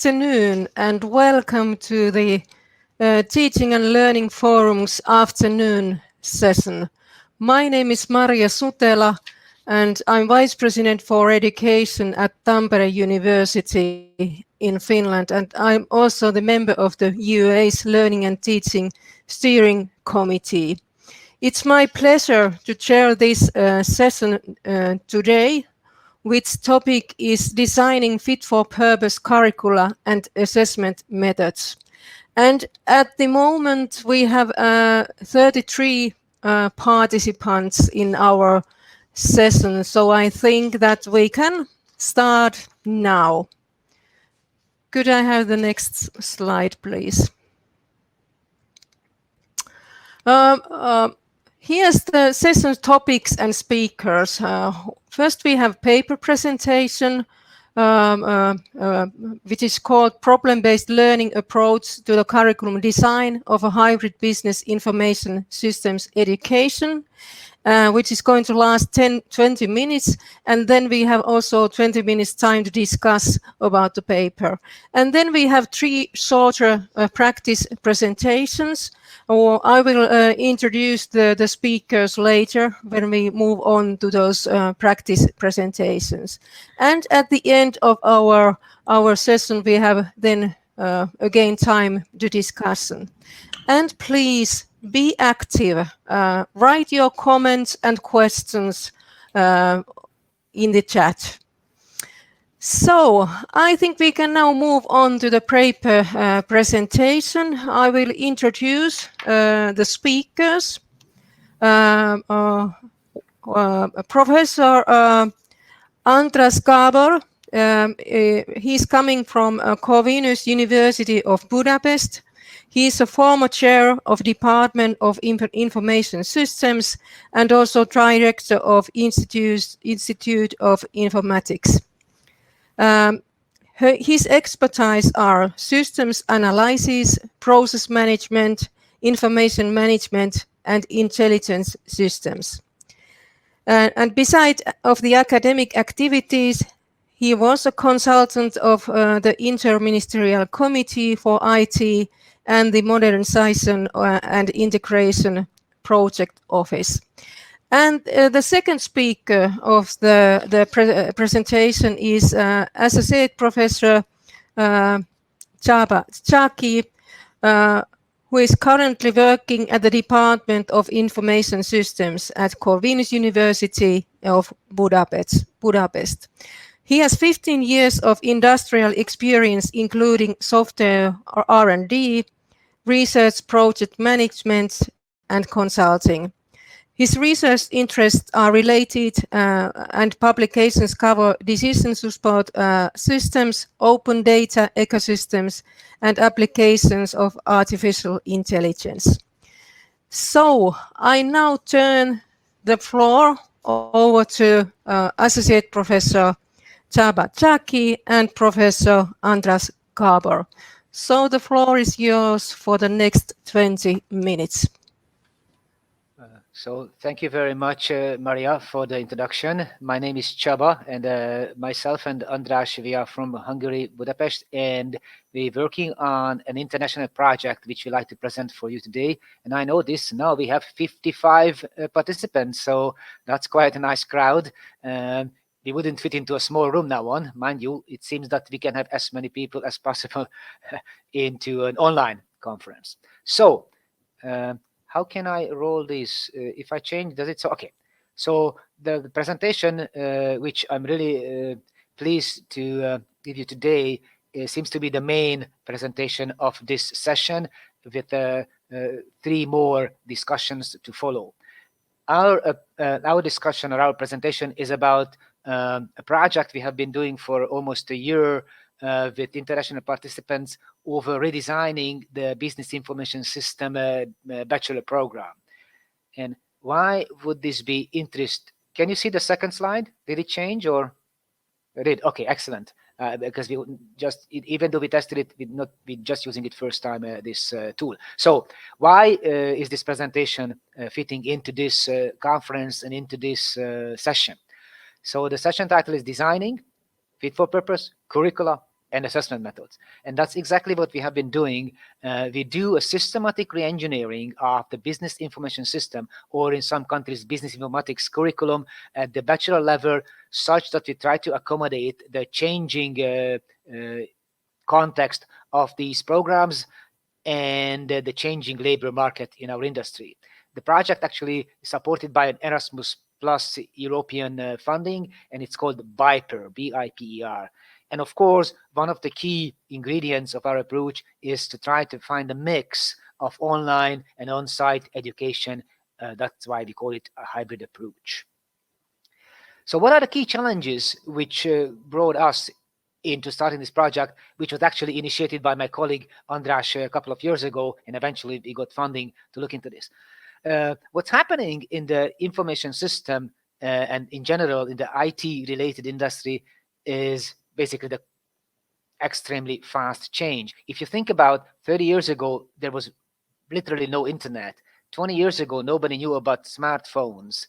afternoon and welcome to the Teaching and Learning Forum's afternoon session. My name is Marja Sutela and I'm Vice President for Education at Tampere University in Finland, and I'm also the member of the UA's Learning and Teaching Steering Committee. It's my pleasure to chair this session today, which topic is designing fit-for-purpose curricula and assessment methods. And at the moment, we have 33 participants in our session, so I think that we can start now. Could I have the next slide, please? Here's the session topics and speakers. First, we have paper presentation, which is called Problem-Based Learning Approach to the Curriculum Design of a Hybrid Business Information Systems Education, which is going to last 20 minutes. And then we have also 20 minutes time to discuss about the paper. And then we have 3 shorter practice presentations. I will introduce the speakers later when we move on to those practice presentations. And at the end of our session, we have then again time to discussion. And please be active. Write your comments and questions in the chat. So I think we can now move on to the paper presentation. I will introduce the speakers. Professor András Gábor, he's coming from Corvinus University of Budapest. He is a former chair of Department of Information Systems and also director of Institute of Informatics. His expertise are systems analysis, process management, information management, and intelligence systems. And beside of the academic activities, he was a consultant of the Interministerial Committee for IT and the Modernization and Integration Project Office. And the second speaker of the presentation is Associate Professor Csaba Csáky, who is currently working at the Department of Information Systems at Corvinus University of Budapest. He has 15 years of industrial experience, including software R&D, research project management, and consulting. His research interests are related and publications cover decision support systems, open data ecosystems, and applications of artificial intelligence. So I now turn the floor over to Associate Professor Csaba Csáky and Professor András Gábor. So the floor is yours for the next 20 minutes. So thank you very much, Marja, for the introduction. My name is Csaba, and myself and András, we are from Hungary, Budapest, and we're working on an international project which we like to present for you today. And I know this, now we have 55 participants, so that's quite a nice crowd. We wouldn't fit into a small room now on. Mind you, it seems that we can have as many people as possible into an online conference. So, how can I roll this? If I change, does it? So, okay. So the presentation, which I'm really pleased to give you today, seems to be the main presentation of this session with 3 more discussions to follow. Our discussion or our presentation is about a project we have been doing for almost a year with international participants over redesigning the business information system bachelor program. And why would this be interest? Can you see the second slide? Did it change or it did? Okay, excellent. Because we just, even though we tested it, we're just using it first time, this tool. So why is this presentation fitting into this conference and into this session? So the session title is Designing Fit for Purpose Curricula and assessment methods. And that's exactly what we have been doing. We do a systematic re-engineering of the business information system, or in some countries, business informatics curriculum at the bachelor level, such that we try to accommodate the changing context of these programs and the changing labor market in our industry. The project actually is supported by an Erasmus Plus European funding, and it's called BIPER, B-I-P-E-R. And of course, one of the key ingredients of our approach is to try to find a mix of online and on-site education. That's why we call it a hybrid approach. So what are the key challenges which brought us into starting this project, which was actually initiated by my colleague András a couple of years ago, and eventually we got funding to look into this. What's happening in the information system and in general in the IT related industry is basically the extremely fast change. If you think about 30 years ago, there was literally no internet. 20 years ago, nobody knew about smartphones.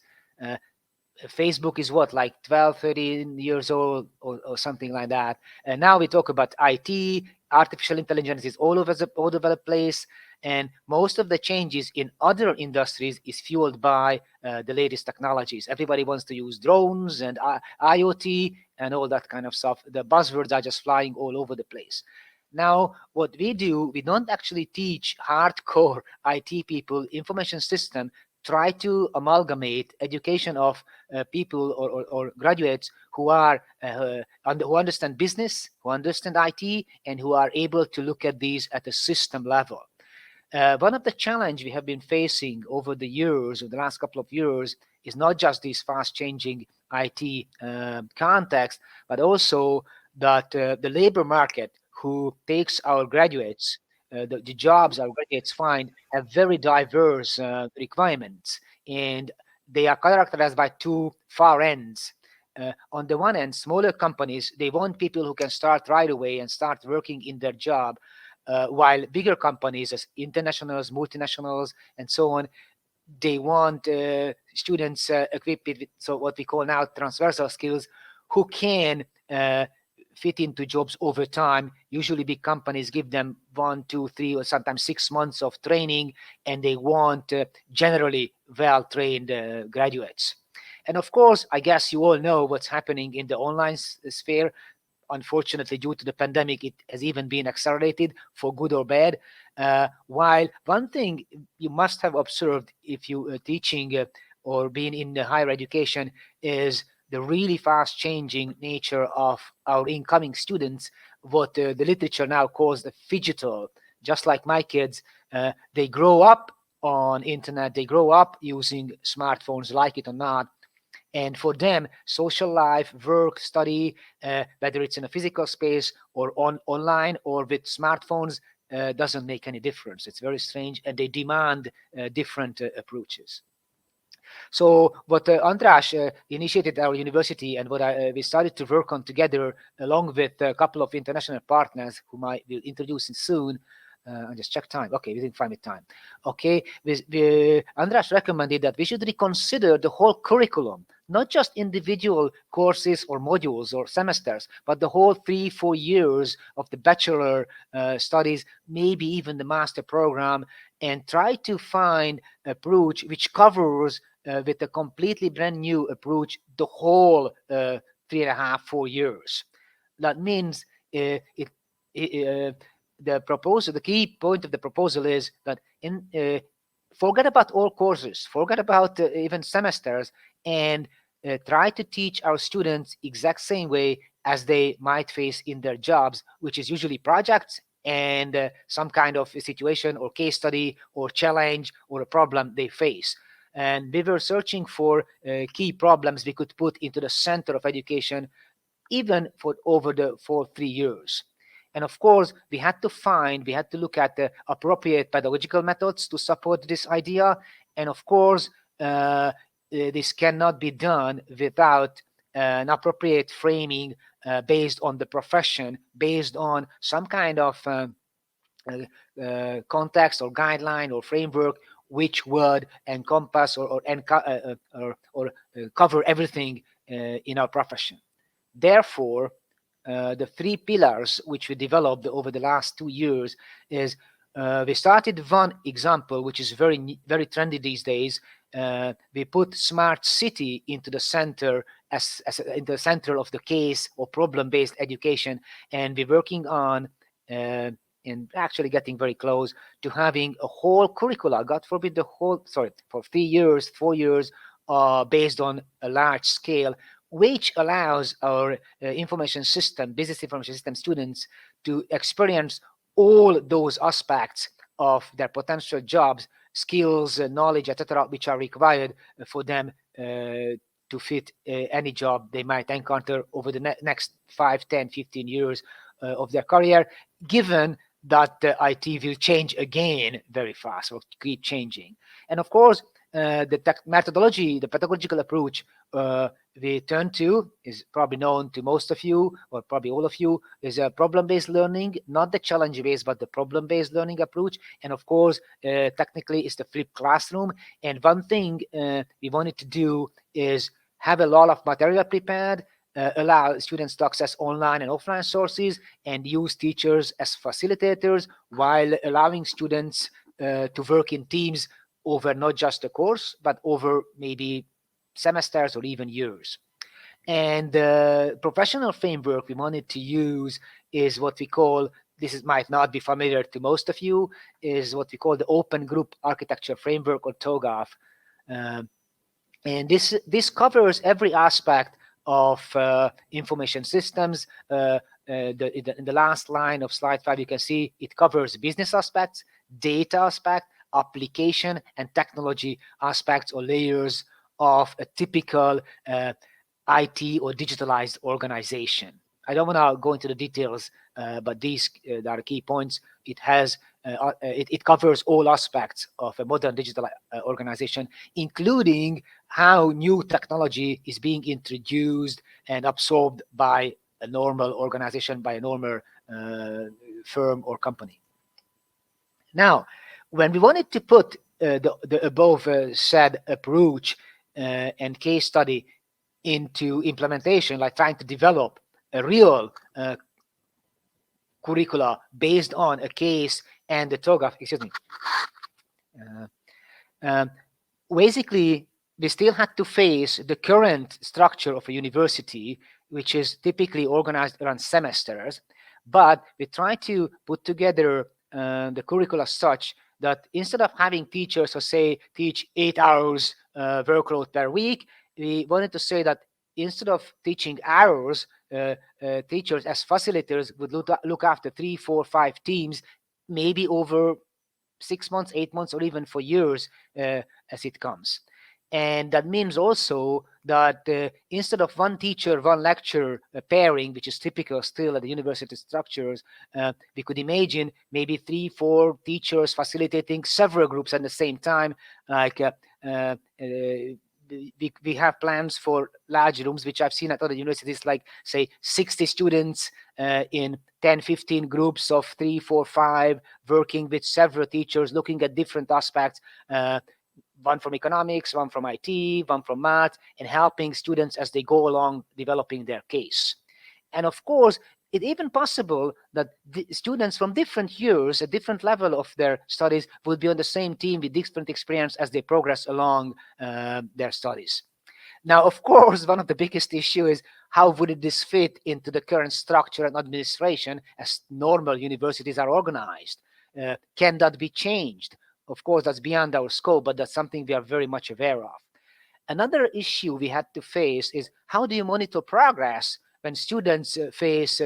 Facebook is what, like 12, 13 years old or something like that. And now we talk about IT, artificial intelligence is all over the place. And most of the changes in other industries is fueled by the latest technologies. Everybody wants to use drones and IoT and all that kind of stuff. The buzzwords are just flying all over the place. Now, what we do, we don't actually teach hardcore IT people information system, try to amalgamate education of people or graduates who are who understand business, who understand IT, and who are able to look at these at a system level. One of the challenge we have been facing over the years, over the last couple of years, is not just this fast-changing IT context, but also that the labor market who takes our graduates, the jobs our graduates find have very diverse requirements, and they are characterized by two far ends. On the one end, smaller companies, they want people who can start right away and start working in their job, while bigger companies as internationals, multinationals, and so on, they want students equipped with so what we call now transversal skills, who can fit into jobs over time. Usually big companies give them 1, 2, 3, or sometimes 6 months of training, and they want generally well-trained graduates. And of course, I guess you all know what's happening in the online sphere. Unfortunately, due to the pandemic, it has even been accelerated for good or bad. While one thing you must have observed if you are teaching or being in the higher education is the really fast changing nature of our incoming students, what the literature now calls the phygital. Just like my kids, they grow up on internet, they grow up using smartphones, like it or not. And for them, social life, work, study, whether it's in a physical space or online or with smartphones, doesn't make any difference. It's very strange, and they demand different approaches. So what András initiated at our university, and what we started to work on together, along with a couple of international partners whom I will introduce soon. I just check time. Okay, we didn't find the time. Okay, András recommended that we should reconsider the whole curriculum, not just individual courses or modules or semesters, but the whole 3-4 years of the bachelor studies, maybe even the master program, and try to find an approach which covers with a completely brand new approach the whole 3.5-4 years. That means the key point of the proposal is that forget about all courses, forget about even semesters, and try to teach our students exact same way as they might face in their jobs, which is usually projects and some kind of a situation or case study or challenge or a problem they face. And we were searching for key problems we could put into the center of education, even for over the 3 years. And of course, we had to look at the appropriate pedagogical methods to support this idea. And of course, this cannot be done without an appropriate framing based on the profession, based on some kind of context or guideline or framework which would encompass or cover everything in our profession. Therefore, the three pillars which we developed over the last 2 years is we started one example which is very trendy these days. We put smart city into the center as in the center of the case or problem-based education, and we're working on and actually getting very close to having a whole curricula, God forbid the whole, sorry, for 3 years, 4 years, based on a large scale, which allows our information system, business information system students to experience all those aspects of their potential jobs, skills, knowledge, etc., which are required for them to fit any job they might encounter over the next 5, 10, 15 years of their career, given that the IT will change again very fast or keep changing. And of course, the methodology, the pedagogical approach we turn to is probably known to most of you, or probably all of you, is a problem-based learning, not the challenge-based, but the problem-based learning approach. And of course, technically, it's the flipped classroom. And one thing we wanted to do is have a lot of material prepared, allow students to access online and offline sources, and use teachers as facilitators while allowing students to work in teams over not just a course, but over maybe semesters or even years. And the professional framework we wanted to use is what we call, might not be familiar to most of you, is what we call the Open Group Architecture Framework, or TOGAF. And this covers every aspect of information systems. In the last line of slide 5, you can see it covers business aspects, data aspect, application, and technology aspects or layers of a typical IT or digitalized organization. I don't want to go into the details, but these are key points. It covers all aspects of a modern digital organization, including how new technology is being introduced and absorbed by a normal organization, by a normal firm or company. Now, when we wanted to put the above said approach and case study into implementation, like trying to develop a real curricula based on a case and the TOGAF, excuse me. Basically, we still had to face the current structure of a university, which is typically organized around semesters, but we try to put together the curricula such that instead of having teachers, so say, teach 8 hours workload per week, we wanted to say that instead of teaching hours, teachers as facilitators would look after 3, 4, 5 teams, maybe over 6 months, 8 months, or even for years as it comes. And that means also that instead of one teacher, one lecture pairing, which is typical still at the university structures, we could imagine maybe 3, 4 teachers facilitating several groups at the same time. Like we have plans for large rooms, which I've seen at other universities, like say 60 students in 10, 15 groups of 3, 4, 5, working with several teachers, looking at different aspects, one from economics, one from IT, one from math, and helping students as they go along developing their case. And of course, it's even possible that the students from different years, a different level of their studies, will be on the same team with different experience as they progress along their studies. Now, of course, one of the biggest issues is how would this fit into the current structure and administration as normal universities are organized? Can that be changed? Of course, that's beyond our scope, but that's something we are very much aware of. Another issue we had to face is how do you monitor progress when students face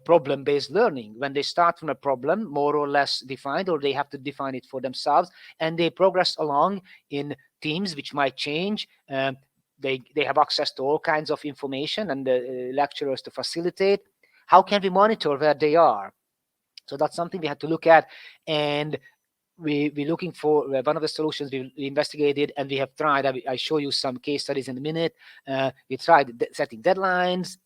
problem-based learning, when they start from a problem more or less defined, or they have to define it for themselves, and they progress along in teams which might change. They have access to all kinds of information and the lecturers to facilitate. How can we monitor where they are? So that's something we had to look at, and we're looking for one of the solutions we investigated, and we have tried. I show you some case studies in a minute. We tried setting deadlines,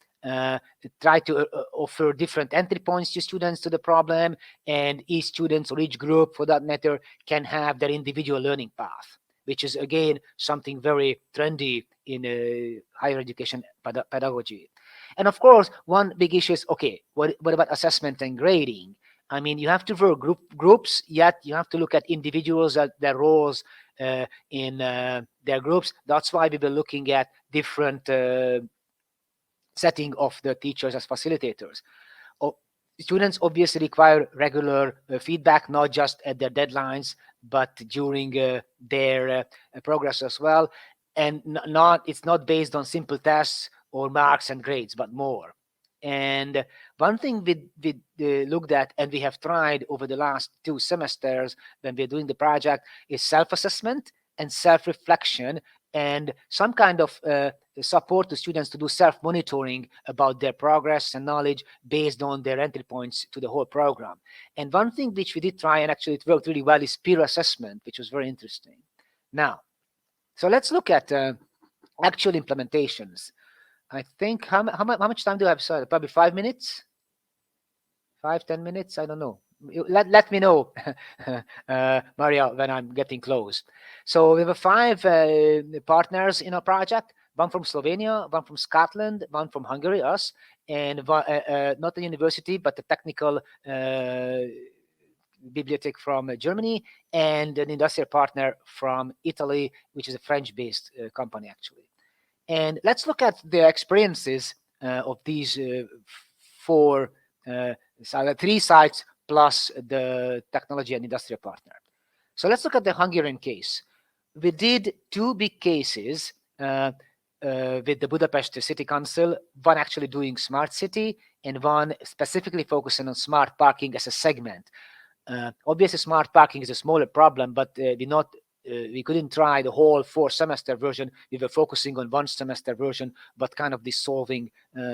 try to offer different entry points to students to the problem, and each student or each group, for that matter, can have their individual learning path, which is again something very trendy in higher education pedagogy. And of course, one big issue is, okay, what about assessment and grading? I mean, you have to work groups, yet you have to look at individuals, at their roles in their groups. That's why we were looking at different setting of the teachers as facilitators. Oh, students obviously require regular feedback, not just at their deadlines, but during their progress as well. And it's not based on simple tests or marks and grades, but more. And one thing we looked at and we have tried over the last 2 semesters when we're doing the project is self-assessment and self-reflection, and some kind of support to students to do self-monitoring about their progress and knowledge based on their entry points to the whole program. And one thing which we did try, and actually it worked really well, is peer assessment, which was very interesting. Now, so let's look at actual implementations. I think, how much time do I have, sir? Probably 5 minutes? 5-10 minutes? I don't know. Let me know, Marja, when I'm getting close. So we have 5 partners in our project, one from Slovenia, one from Scotland, one from Hungary, us, and not a university, but a technical bibliothèque from Germany, and an industrial partner from Italy, which is a French-based company, actually. And let's look at the experiences of these 4, 3 sites plus the technology and industrial partner. So let's look at the Hungarian case. We did 2 big cases with the Budapest City Council, one actually doing smart city and one specifically focusing on smart parking as a segment. Obviously, smart parking is a smaller problem, but we couldn't try the whole 4-semester version. We were focusing on 1-semester version, but kind of dissolving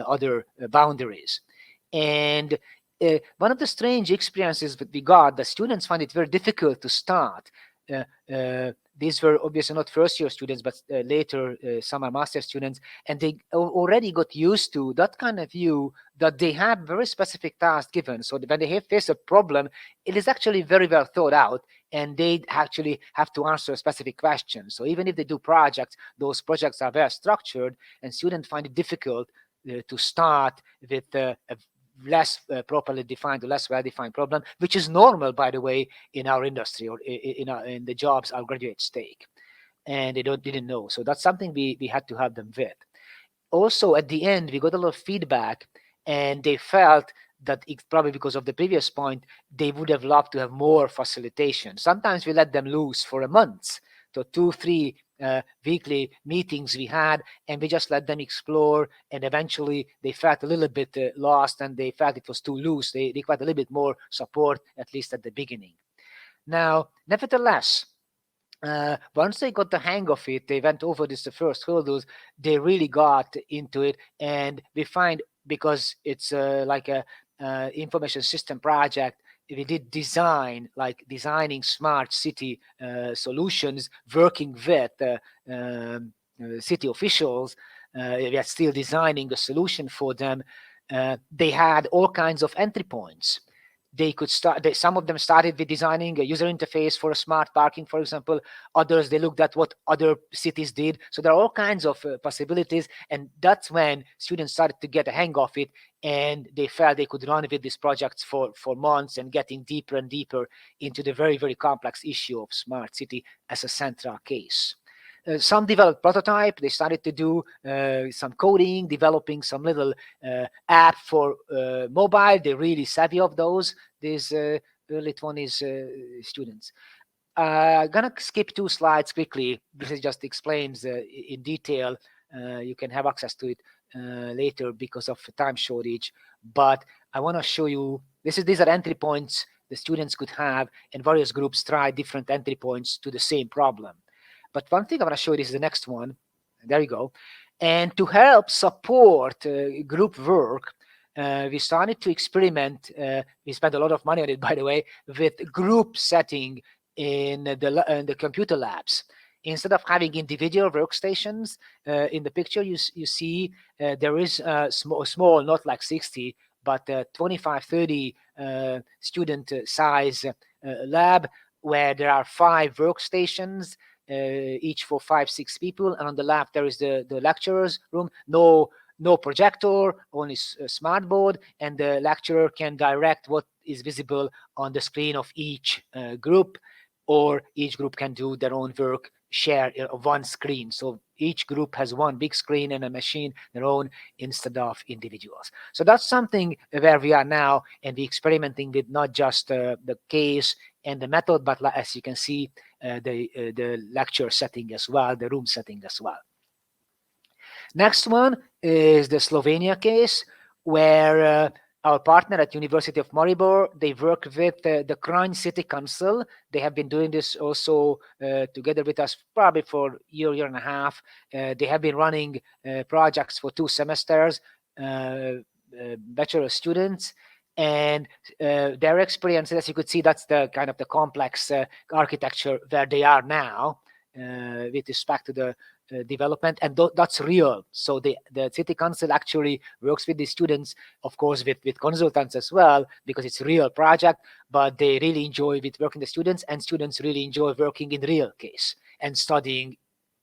other boundaries. And one of the strange experiences that we got, the students find it very difficult to start. These were obviously not first-year students, but later some are master students, and they already got used to that kind of view that they have very specific tasks given. So when they face a problem, it is actually very well thought out, and they actually have to answer a specific question. So even if they do projects, those projects are very structured, and students find it difficult to start with a less properly defined or less well-defined problem, which is normal, by the way, in our industry or in the jobs our graduates take, and they didn't know. So that's something we had to help them with. Also, at the end, we got a lot of feedback, and they felt that it's probably because of the previous point, they would have loved to have more facilitation. Sometimes we let them loose for a month, so 2-3 weekly meetings we had, and we just let them explore, and eventually they felt a little bit lost, and they felt it was too loose. They required a little bit more support, at least at the beginning. Now, nevertheless, once they got the hang of it, they went over the first hurdles, they really got into it, and we find, because it's like a information system project, we did design, like designing smart city solutions, working with city officials. We are still designing a solution for them. They had all kinds of entry points. They could start, some of them started with designing a user interface for a smart parking, for example. Others, they looked at what other cities did. So there are all kinds of possibilities, and that's when students started to get a hang of it, and they felt they could run with these projects for months, and getting deeper and deeper into the very, very complex issue of smart city as a central case. Some developed prototype. They started to do some coding, developing some little app for mobile. They're really savvy of those. These early 20s students. I'm gonna skip 2 slides quickly. This just explains in detail. You can have access to it later because of time shortage. But I want to show you. These are entry points the students could have, and various groups try different entry points to the same problem. But one thing I want to show you, this is the next one. There you go. And to help support group work, we started to experiment. We spent a lot of money on it, by the way, with group setting in the computer labs. Instead of having individual workstations, in the picture you see there is a small, not like 60, but 25, 30 student size lab, where there are 5 workstations, each for 5-6 people, and on the left there is the lecturer's room. No no projector, only a smart board, and the lecturer can direct what is visible on the screen of each group, or each group can do their own work, share one screen. So each group has one big screen and a machine their own instead of individuals. So that's something where we are now, and we're experimenting with not just the case and the method, but as you can see, the lecture setting as well, the room setting as well. Next one is the Slovenia case, where our partner at University of Maribor, they work with the Kranj City Council. They have been doing this also together with us probably for a year and a half. They have been running projects for 2 semesters, bachelor students, and their experience, as you could see, that's the kind of the complex architecture where they are now with respect to the development, and that's real. So the city council actually works with the students, of course with consultants as well, because it's a real project, but they really enjoy with working the students, and students really enjoy working in real case and studying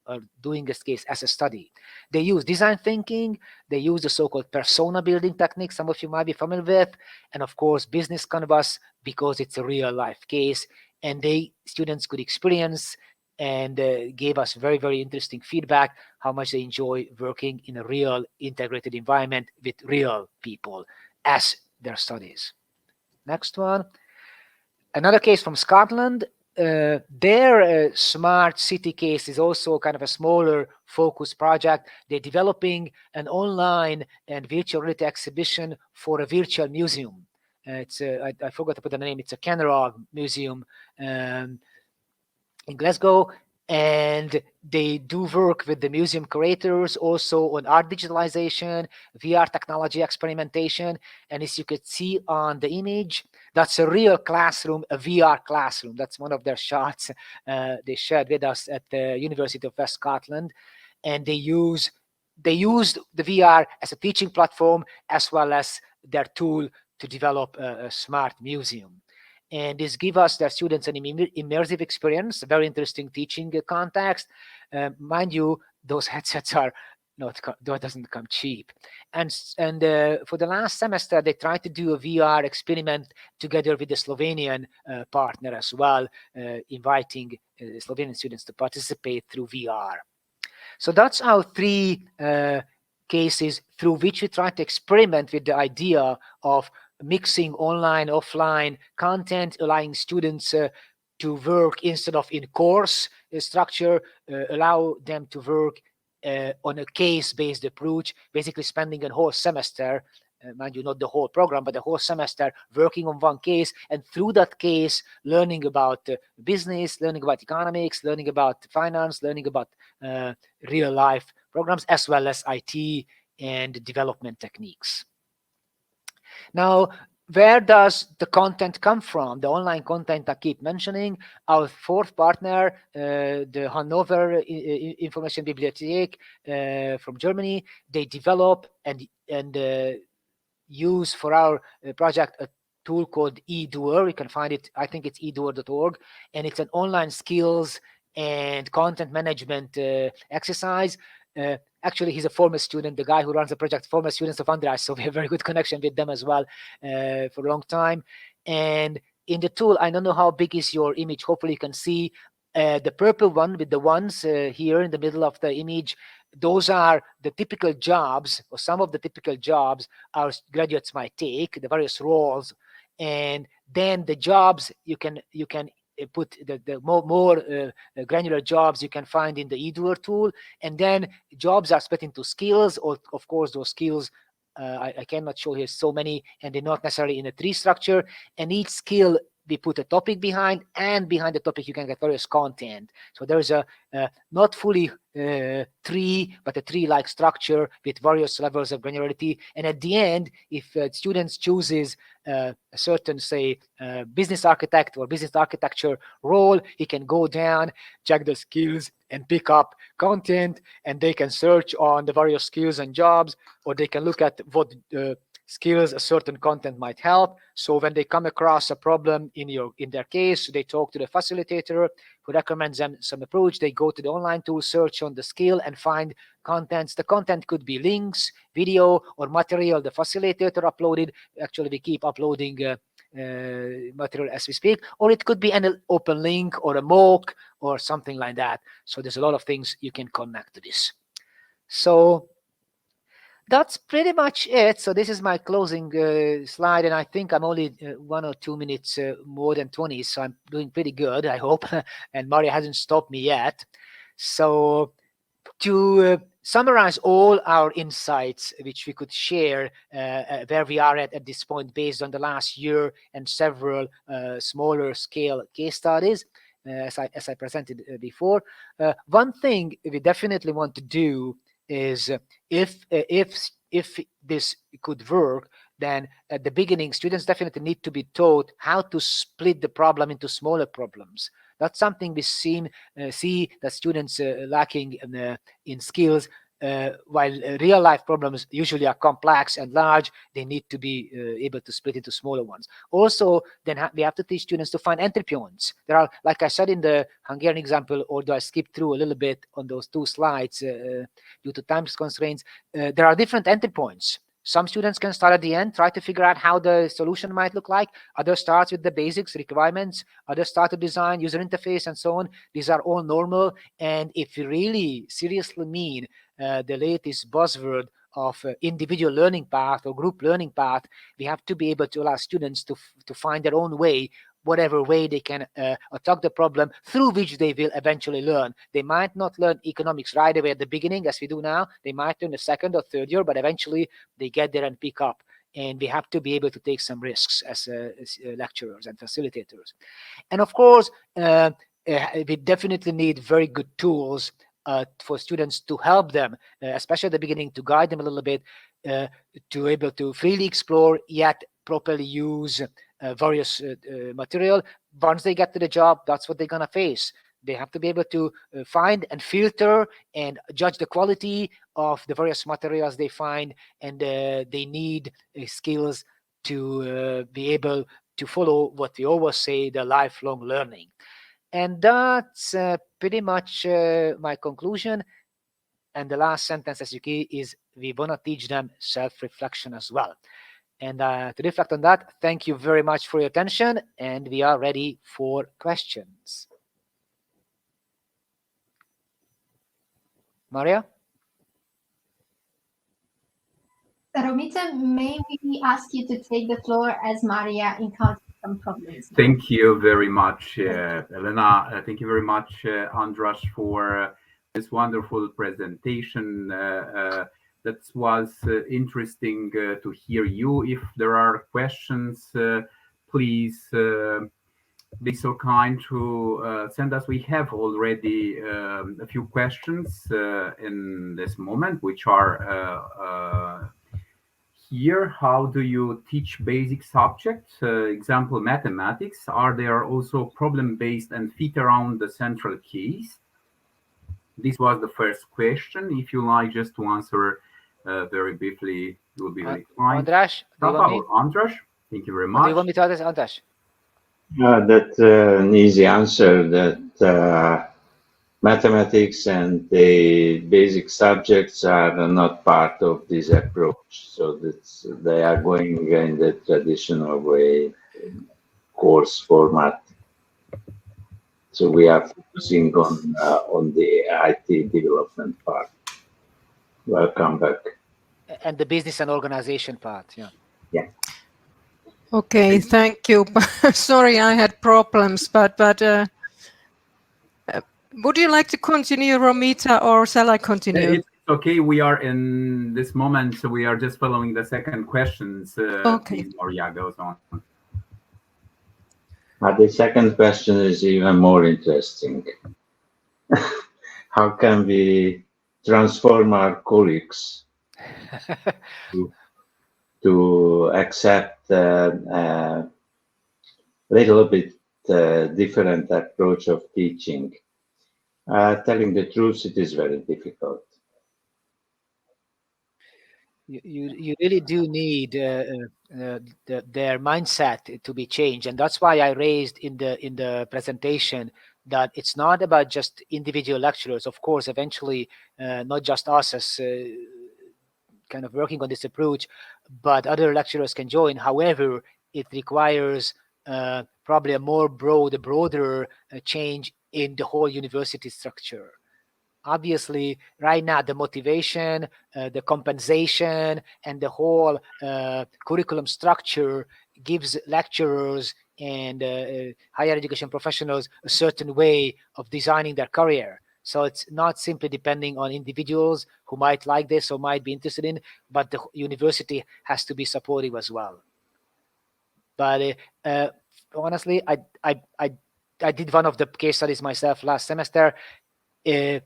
or doing this case as a study. They use design thinking, they use the so-called persona building technique, some of you might be familiar with, and of course business canvas, because it's a real life case, and students could experience and gave us very, very interesting feedback how much they enjoy working in a real integrated environment with real people as their studies. Next one. Another case from Scotland. Their smart city case is also kind of a smaller focus project. They're developing an online and virtual reality exhibition for a virtual museum. I forgot to put the name. It's a Kenrog Museum in Glasgow, and they do work with the museum curators also on art digitalization, VR technology experimentation, and as you could see on the image, that's a real classroom, a VR classroom. That's one of their shots they shared with us at the University of West Scotland, and they used the VR as a teaching platform as well as their tool to develop a smart museum. And this gives us, their students, an immersive experience, a very interesting teaching context. Mind you, those headsets are that doesn't come cheap. And for the last semester, they tried to do a VR experiment together with the Slovenian partner as well, inviting Slovenian students to participate through VR. So that's our 3 cases through which we try to experiment with the idea of mixing online, offline content, allowing students to work instead of in course structure, allow them to work on a case-based approach, basically spending a whole semester, mind you, not the whole program, but the whole semester working on one case, and through that case, learning about business, learning about economics, learning about finance, learning about real life programs, as well as IT and development techniques. Now, where does the content come from? The online content I keep mentioning. Our 4th partner, the Hanover Information Bibliothek from Germany, they develop and use for our project a tool called eDoer. You can find it, I think it's edoer.org, and it's an online skills and content management exercise. Actually, he's a former student, the guy who runs the project, former students of Andras, so we have a very good connection with them as well for a long time. And in the tool, I don't know how big is your image, hopefully you can see the purple one with the ones here in the middle of the image. Those are the typical jobs, or some of the typical jobs our graduates might take, the various roles, and then the jobs you can put the more granular jobs you can find in the eDoer tool, and then jobs are split into skills, or of course those skills I cannot show here so many, and they're not necessarily in a tree structure, and each skill we put a topic behind, and behind the topic you can get various content. So there's a not fully tree, but a tree-like structure with various levels of granularity. And at the end, if students chooses a certain, say, business architect or business architecture role, he can go down, check the skills, and pick up content, and they can search on the various skills and jobs, or they can look at what skills, a certain content might help. So when they come across a problem in their case, they talk to the facilitator who recommends them some approach. They go to the online tool, search on the skill and find contents. The content could be links, video, or material the facilitator uploaded. Actually, we keep uploading material as we speak, or it could be an open link or a MOOC or something like that. So there's a lot of things you can connect to this. So that's pretty much it. So this is my closing slide, and I think I'm only 1 or 2 minutes more than 20, so I'm doing pretty good, I hope. And Marja hasn't stopped me yet. So to summarize all our insights, which we could share where we are at this point based on the last year and several smaller scale case studies, as I presented before, one thing we definitely want to do is if this could work, then at the beginning, students definitely need to be taught how to split the problem into smaller problems. That's something we see that students lacking in skills. While real life problems usually are complex and large, they need to be able to split into smaller ones. Also, then we have to teach students to find entry points. There are, like I said in the Hungarian example, although I skipped through a little bit on those 2 slides due to time constraints, there are different entry points. Some students can start at the end, try to figure out how the solution might look like. Others start with the basics, requirements. Others start to design, user interface, and so on. These are all normal. And if you really seriously mean the latest buzzword of individual learning path or group learning path, we have to be able to allow students to find their own way, whatever way they can attack the problem through which they will eventually learn. They might not learn economics right away at the beginning as we do now. They might learn the 2nd or 3rd year, but eventually they get there and pick up. And we have to be able to take some risks as lecturers and facilitators. And of course, we definitely need very good tools for students to help them, especially at the beginning, to guide them a little bit, to able to freely explore yet properly use various material. Once they get to the job, that's what they're going to face. They have to be able to find and filter and judge the quality of the various materials they find, and they need skills to be able to follow what we always say, the lifelong learning. And that's pretty much my conclusion. And the last sentence, as you see, is we want to teach them self-reflection as well. And to reflect on that, thank you very much for your attention, and we are ready for questions. Marja? Romita, may we ask you to take the floor as Marja encountered some problems? Thank you very much, Elena. Thank you very much, Andras, for this wonderful presentation. That was interesting to hear you. If there are questions, please be so kind to send us. We have already a few questions in this moment, which are here. How do you teach basic subjects? Example, mathematics. Are there also problem-based and fit around the central case? This was the first question. If you like just to answer very briefly, it will be very fine. Andras, Andras, thank you very much. Do you want me to address Andras? That's an easy answer. That mathematics and the basic subjects are not part of this approach. So they are going in the traditional way, course format. So we are focusing on the IT development part. Welcome back. And the business and organization part, yeah. Yeah. Okay, thank you. Sorry, I had problems, but would you like to continue, Romita, or shall I continue? It's okay. We are in this moment, so we are just following the second questions. Okay. Please, Marja goes on. The second question is even more interesting. How can we transform our colleagues to accept a little bit different approach of teaching? Telling the truth, it is very difficult. you really do need their mindset to be changed, and that's why I raised in the presentation that it's not about just individual lecturers. Of course, eventually, not just us as kind of working on this approach, but other lecturers can join. However, it requires probably a broader change in the whole university structure. Obviously, right now, the motivation, the compensation, and the whole curriculum structure gives lecturers and higher education professionals a certain way of designing their career. So it's not simply depending on individuals who might like this or might be interested in, but the university has to be supportive as well. But honestly, I did one of the case studies myself last semester. We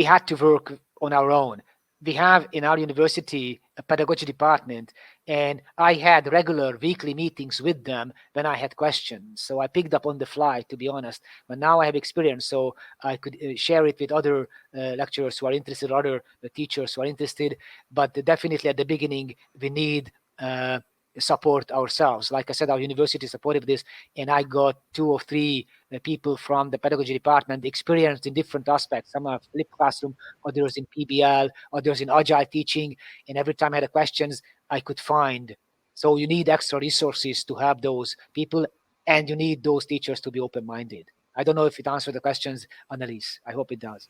had to work on our own. We have in our university a pedagogy department, and I had regular weekly meetings with them when I had questions. So I picked up on the fly, to be honest. But now I have experience, so I could share it with other lecturers who are interested, other teachers who are interested. But definitely at the beginning, we need support ourselves. Like I said, our university supported this, and I got 2 or 3 people from the pedagogy department experienced in different aspects. Some are flipped classroom, others in PBL, others in agile teaching. And every time I had questions, I could find. So you need extra resources to have those people, and you need those teachers to be open-minded. I don't know if it answered the questions, Annelies. I hope it does.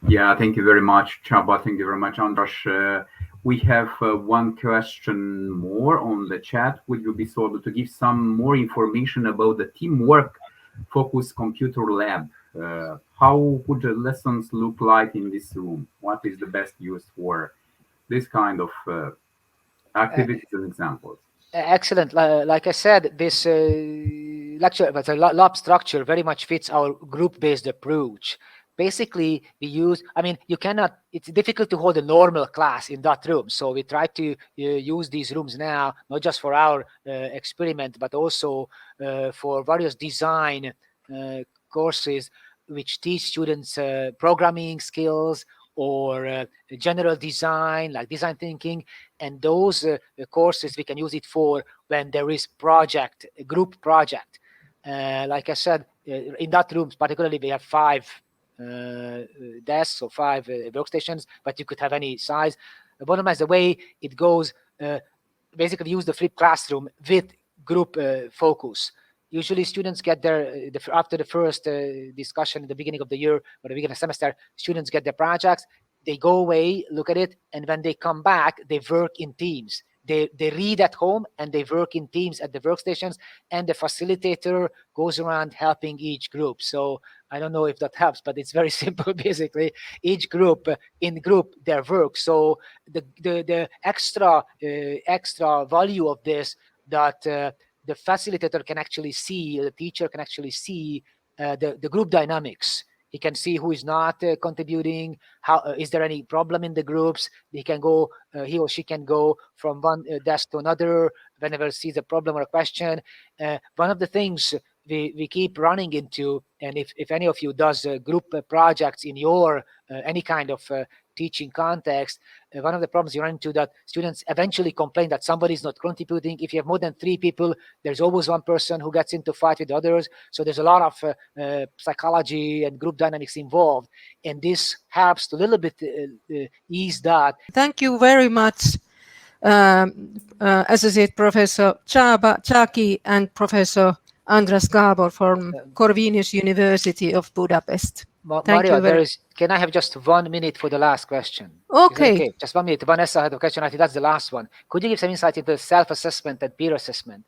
Yeah, thank you very much, Csaba. Thank you very much, Andras. We have one question more on the chat. Would you be so able to give some more information about the teamwork focused computer lab? How would the lessons look like in this room? What is the best use for this kind of activities and examples? Excellent. Like I said, this lecture, but the lab structure very much fits our group-based approach. Basically, we use, I mean, you cannot, it's difficult to hold a normal class in that room. So we try to use these rooms now, not just for our experiment, but also for various design courses, which teach students programming skills or general design, like design thinking. And those courses, we can use it for when there is project, a group project. Like I said, in that room, particularly, we have 5 desks or 5 workstations, but you could have any size. The bottom line is the way it goes, basically use the flipped classroom with group focus. Usually students get their, after the first discussion at the beginning of the year or the beginning of the semester, students get their projects, they go away, look at it, and when they come back, they work in teams. They read at home and they work in teams at the workstations, and the facilitator goes around helping each group. So I don't know if that helps, but it's very simple. Basically, each group in group their work. So the extra value of this, that the facilitator can actually see, the teacher can actually see the group dynamics. He can see who is not contributing. How is there any problem in the groups? He can go, he or she can go from one desk to another whenever sees a problem or a question. One of the things we keep running into, and if any of you does group projects in your any kind of teaching context, one of the problems you run into that students eventually complain that somebody is not contributing. If you have more than 3 people, there's always one person who gets into fight with others. So there's a lot of psychology and group dynamics involved, and this helps to a little bit ease that. Thank you very much, Associate Professor Csaba Csaki and Professor Andras Gábor from Corvinus University of Budapest. Thank Marja, you can I have just 1 minute for the last question? Okay. Just 1 minute. Vanessa had a question. I think that's the last one. Could you give some insight into self-assessment and peer assessment?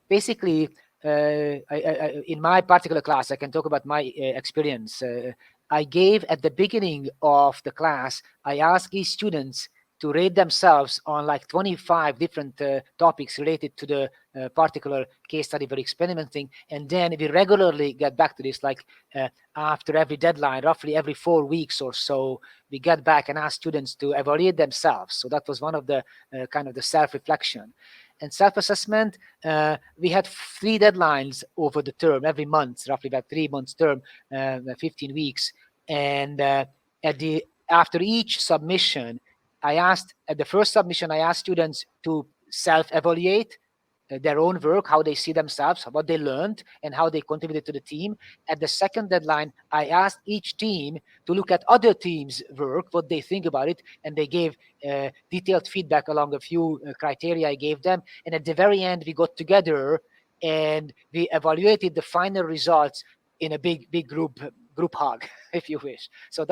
Basically, in my particular class, I can talk about my experience. I gave at the beginning of the class, I asked each students to rate themselves on like 25 different topics related to the particular case study we're experimenting. And then we regularly get back to this, like after every deadline, roughly every 4 weeks or so, we get back and ask students to evaluate themselves. So that was one of the kind of the self-reflection. And self-assessment, we had 3 deadlines over the term, every month, roughly about 3 months term, 15 weeks. And after each submission, I asked at the first submission, I asked students to self-evaluate their own work, how they see themselves, what they learned, and how they contributed to the team. At the second deadline, I asked each team to look at other teams' work, what they think about it, and they gave detailed feedback along a few criteria I gave them. And at the very end, we got together and we evaluated the final results in a big group hug, if you wish. So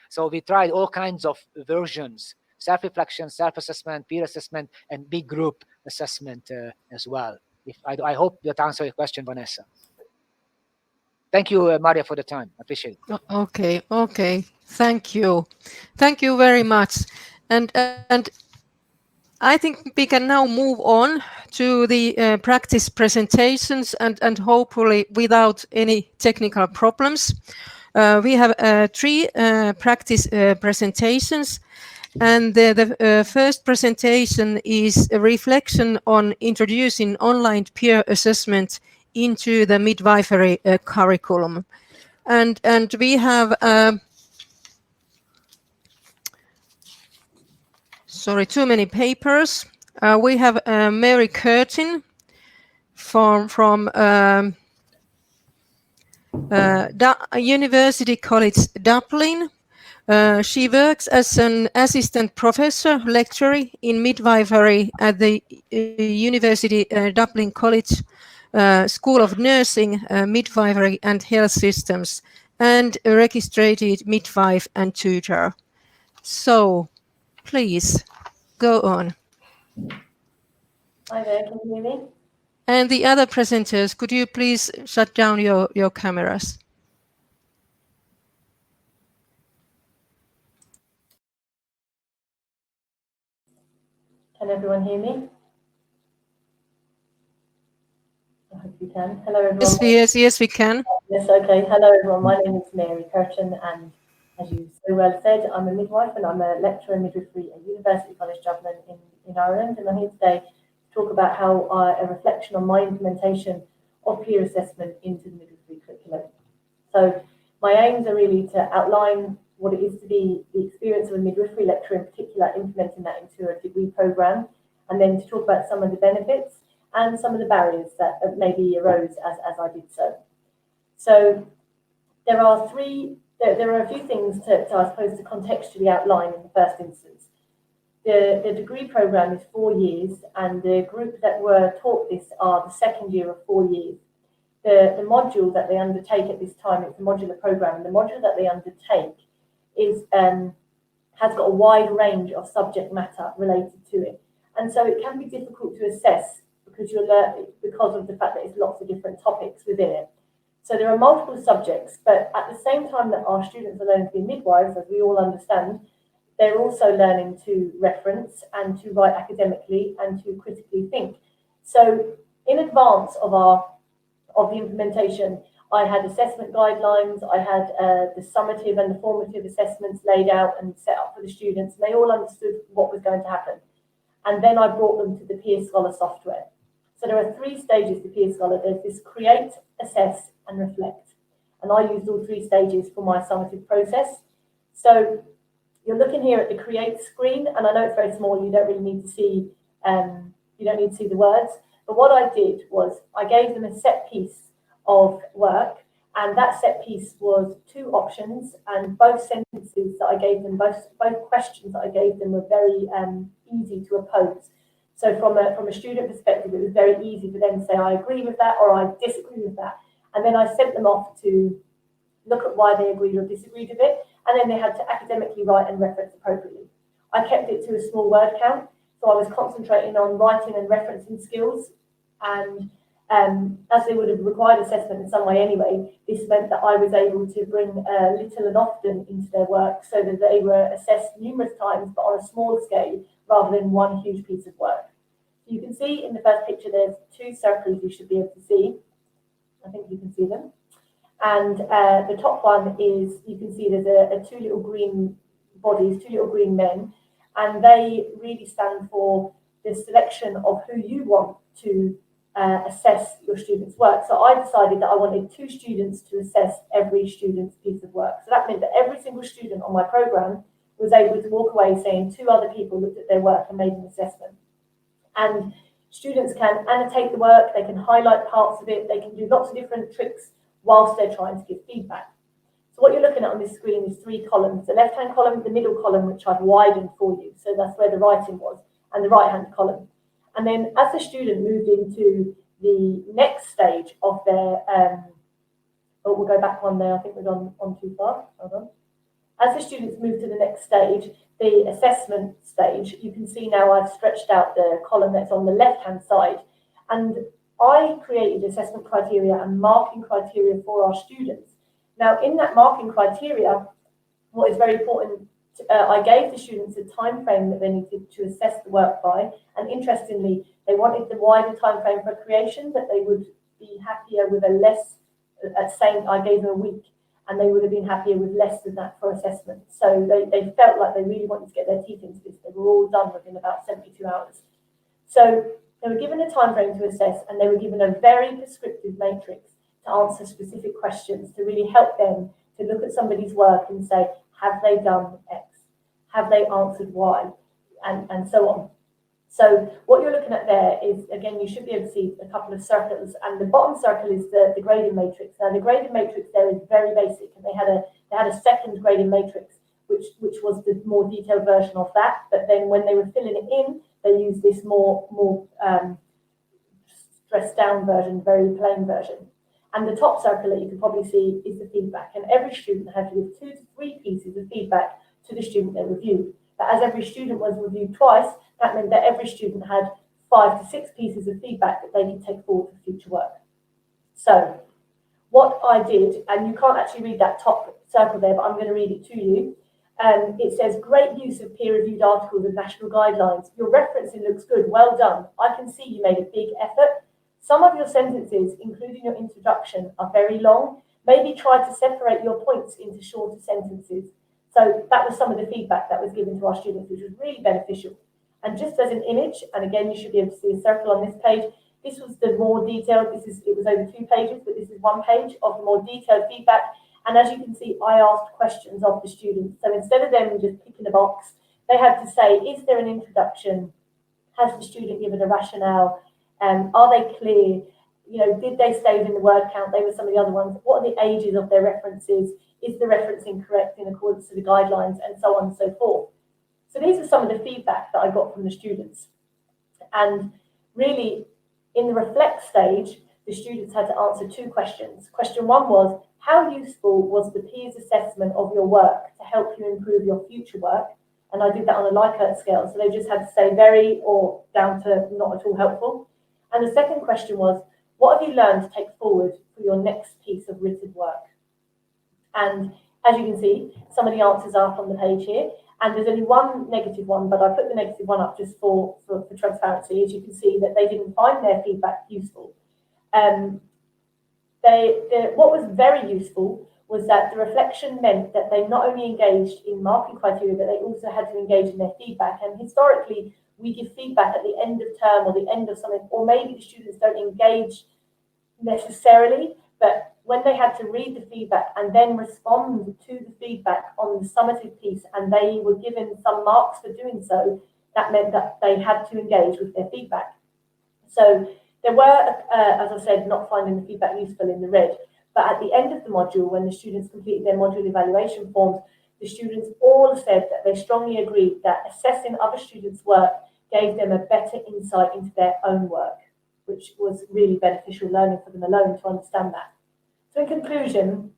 so we tried all kinds of versions: self-reflection, self-assessment, peer assessment, and big group assessment as well. I hope that answers your question, Vanessa. Thank you, Marja, for the time. I appreciate it. Okay. Thank you very much. And I think we can now move on to the practice presentations, and hopefully without any technical problems. We have 3 practice presentations. And the first presentation is a reflection on introducing online peer assessment into the midwifery curriculum. And we have, too many papers. We have Mary Curtin from University College Dublin. She works as an assistant professor, lecturer in midwifery at the University Dublin College School of Nursing, Midwifery and Health Systems, and a registered midwife and tutor. So, please, go on. Hi there, can you hear me? And the other presenters, could you please shut down your cameras? Can everyone hear me? I hope you can. Hello everyone. Yes, we can. Yes, okay. Hello everyone. My name is Mary Curtin, and as you so well said, I'm a midwife and I'm a lecturer in midwifery at University College Dublin in Ireland. And I'm here today to talk about how a reflection on my implementation of peer assessment into the midwifery curriculum. So my aims are really to outline what it is to be the experience of a midwifery lecturer, in particular implementing that into a degree programme, and then to talk about some of the benefits and some of the barriers that maybe arose as I did so. So there are a few things to I suppose, to contextually outline in the first instance. The degree programme is 4 years, and the group that were taught this are the second year of 4 years. The module that they undertake at this time, it's a modular programme, and the module that they undertake is has got a wide range of subject matter related to it. And so it can be difficult to assess because of the fact that it's lots of different topics within it. So there are multiple subjects, but at the same time that our students are learning to be midwives, as we all understand, they're also learning to reference and to write academically and to critically think. So in advance of the implementation, I had assessment guidelines, I had the summative and the formative assessments laid out and set up for the students, and they all understood what was going to happen. And then I brought them to the Peer Scholar software. So there are 3 stages to Peer Scholar. There's this create, assess, and reflect. And I used all 3 stages for my summative process. So you're looking here at the create screen, and I know it's very small, you don't really need to see, the words. But what I did was I gave them a set piece of work, and that set piece was 2 options, and both sentences that I gave them, both questions that I gave them were very easy to oppose. So from a student perspective, it was very easy for them to say, I agree with that, or I disagree with that. And then I sent them off to look at why they agreed or disagreed with it, and then they had to academically write and reference appropriately. I kept it to a small word count, so I was concentrating on writing and referencing skills, and as they would have required assessment in some way anyway, this meant that I was able to bring little and often into their work so that they were assessed numerous times, but on a small scale rather than one huge piece of work. So you can see in the first picture there's 2 circles you should be able to see. I think you can see them. And the top one is, you can see there's a 2 little green bodies, 2 little green men, and they really stand for the selection of who you want to assess your students' work. So I decided that I wanted 2 students to assess every student's piece of work. So that meant that every single student on my programme was able to walk away saying 2 other people looked at their work and made an assessment. And students can annotate the work, they can highlight parts of it, they can do lots of different tricks whilst they're trying to give feedback. So what you're looking at on this screen is 3 columns. The left-hand column, the middle column, which I've widened for you, so that's where the writing was, and the right-hand column. And then as the student moved into the next stage of their, we'll go back one there, I think we've gone on too far, hold on. As the students move to the next stage, the assessment stage, you can see now I've stretched out the column that's on the left-hand side, and I created assessment criteria and marking criteria for our students. Now, in that marking criteria, what is very important, I gave the students a time frame that they needed to assess the work by, and interestingly, they wanted the wider time frame for creation, but they would be happier with a less, I gave them a week, and they would have been happier with less than that for assessment. So they felt like they really wanted to get their teeth into this. They were all done within about 72 hours. So they were given a time frame to assess, and they were given a very prescriptive matrix to answer specific questions to really help them to look at somebody's work and say, have they done X? Have they answered Y? And so on. So what you're looking at there is, again, you should be able to see a couple of circles, and the bottom circle is the grading matrix. Now, the grading matrix there is very basic, and they had a second grading matrix, which was the more detailed version of that. But then when they were filling it in, they used this more stressed down version, very plain version. And the top circle that you can probably see is the feedback. And every student had to give 2 to 3 pieces of feedback to the student they reviewed. But as every student was reviewed twice, that meant that every student had 5 to 6 pieces of feedback that they could take forward for future work. So what I did, and you can't actually read that top circle there, but I'm going to read it to you. It says, great use of peer-reviewed articles and national guidelines. Your referencing looks good. Well done. I can see you made a big effort. Some of your sentences, including your introduction, are very long. Maybe try to separate your points into shorter sentences. So that was some of the feedback that was given to our students, which was really beneficial. And just as an image, and again, you should be able to see a circle on this page, this was the more detailed, it was over 2 pages, but this is 1 page of the more detailed feedback. And as you can see, I asked questions of the students. So instead of them just picking a box, they had to say, is there an introduction? Has the student given a rationale? Are they clear? You know, did they save in the word count? They were some of the other ones. What are the ages of their references? Is the referencing correct in accordance to the guidelines, and so on and so forth? So these are some of the feedback that I got from the students. And really, in the reflect stage, the students had to answer 2 questions. Question 1 was, how useful was the peers assessment of your work to help you improve your future work? And I did that on a Likert scale. So they just had to say very or down to not at all helpful. And the second question was, what have you learned to take forward for your next piece of written work? And as you can see, some of the answers are up on the page here. And there's only 1 negative one, but I put the negative one up just for transparency. As you can see, that they didn't find their feedback useful. What was very useful was that the reflection meant that they not only engaged in marking criteria, but they also had to engage in their feedback. And historically, we give feedback at the end of term or the end of something, or maybe the students don't engage necessarily, but when they had to read the feedback and then respond to the feedback on the summative piece, and they were given some marks for doing so, that meant that they had to engage with their feedback. So there were, as I said, not finding the feedback useful in the red, but at the end of the module, when the students completed their module evaluation forms, the students all said that they strongly agreed that assessing other students' work gave them a better insight into their own work, which was really beneficial learning for them alone to understand that. So in conclusion,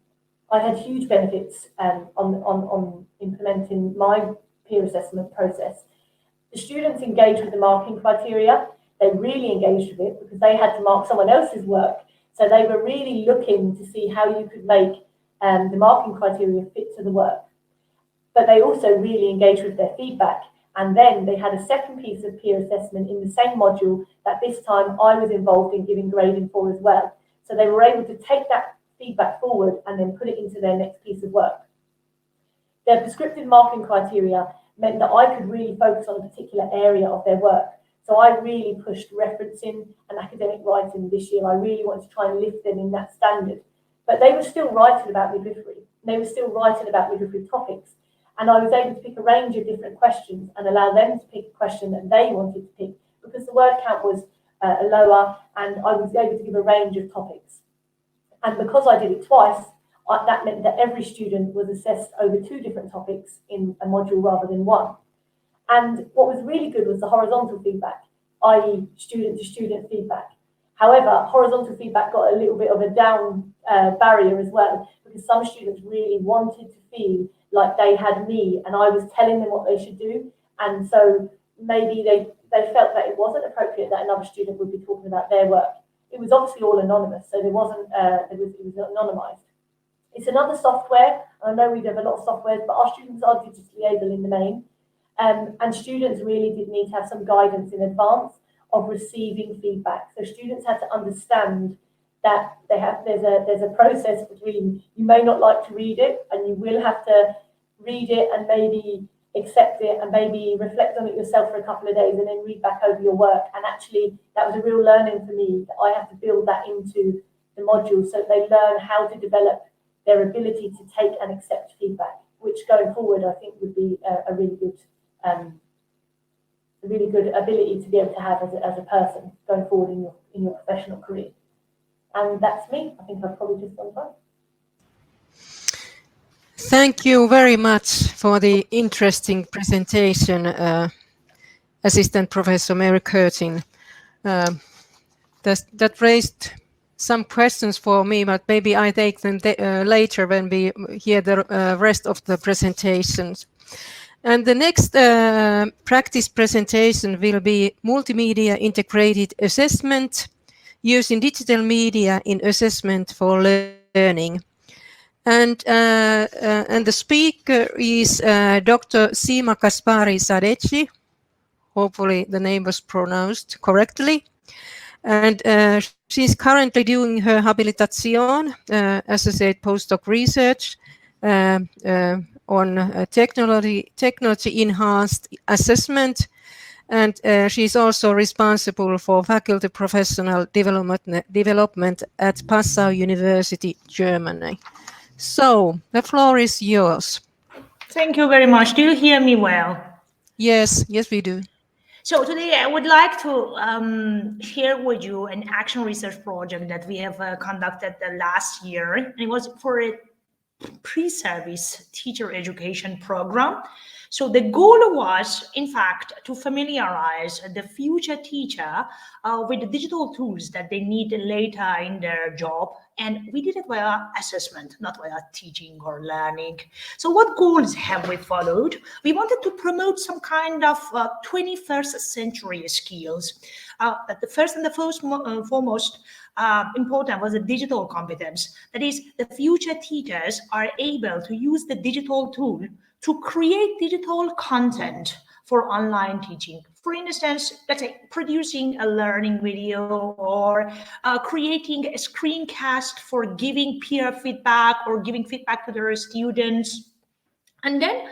I had huge benefits on implementing my peer assessment process. The students engaged with the marking criteria. They really engaged with it because they had to mark someone else's work. So they were really looking to see how you could make the marking criteria fit to the work. But they also really engaged with their feedback. And then they had a second piece of peer assessment in the same module that this time I was involved in giving grading for as well. So they were able to take that feedback forward and then put it into their next piece of work. Their prescriptive marking criteria meant that I could really focus on a particular area of their work. So I really pushed referencing and academic writing this year. I really wanted to try and lift them in that standard. But they were still writing about midwifery. They were still writing about midwifery topics. And I was able to pick a range of different questions and allow them to pick a question that they wanted to pick, because the word count was lower, and I was able to give a range of topics. And because I did it twice, that meant that every student was assessed over 2 different topics in a module rather than 1. And what was really good was the horizontal feedback, i.e. student-to-student feedback. However, horizontal feedback got a little bit of a down barrier as well, because some students really wanted to feel like they had me and I was telling them what they should do. And so maybe they felt that it wasn't appropriate that another student would be talking about their work. It was obviously all anonymous, so there wasn't, it was anonymized. It's another software. I know we have a lot of softwares, but our students are digitally able in the main. And students really did need to have some guidance in advance of receiving feedback. So students had to understand that there's a process between you may not like to read it, and you will have to read it and maybe accept it and maybe reflect on it yourself for a couple of days and then read back over your work. And actually that was a real learning for me, that I have to build that into the module so they learn how to develop their ability to take and accept feedback, which going forward I think would be a really good ability to be able to have as a person going forward in your professional career. And that's me. I think I've probably just gone time. Thank you very much for the interesting presentation, Assistant Professor Mary Curtin. That raised some questions for me, but maybe I take them later when we hear the rest of the presentations. And the next practice presentation will be multimedia integrated assessment using digital media in assessment for learning. And the speaker is Dr. Sima Kaspari Sadeci. Hopefully the name was pronounced correctly. And she's currently doing her habilitation, associate postdoc research on technology enhanced assessment. And she's also responsible for faculty professional development at Passau University, Germany. So the floor is yours. Thank you very much. Do you hear me well? Yes, we do. So today I would like to share with you an action research project that we have conducted last year. And it was for a pre-service teacher education program. So the goal was, in fact, to familiarize the future teacher with the digital tools that they need later in their job. And we did it via assessment, not via teaching or learning. So what goals have we followed? We wanted to promote some kind of 21st century skills. The first and the foremost important was the digital competence. That is, the future teachers are able to use the digital tool to create digital content for online teaching. For instance, let's say producing a learning video or creating a screencast for giving peer feedback or giving feedback to their students. And then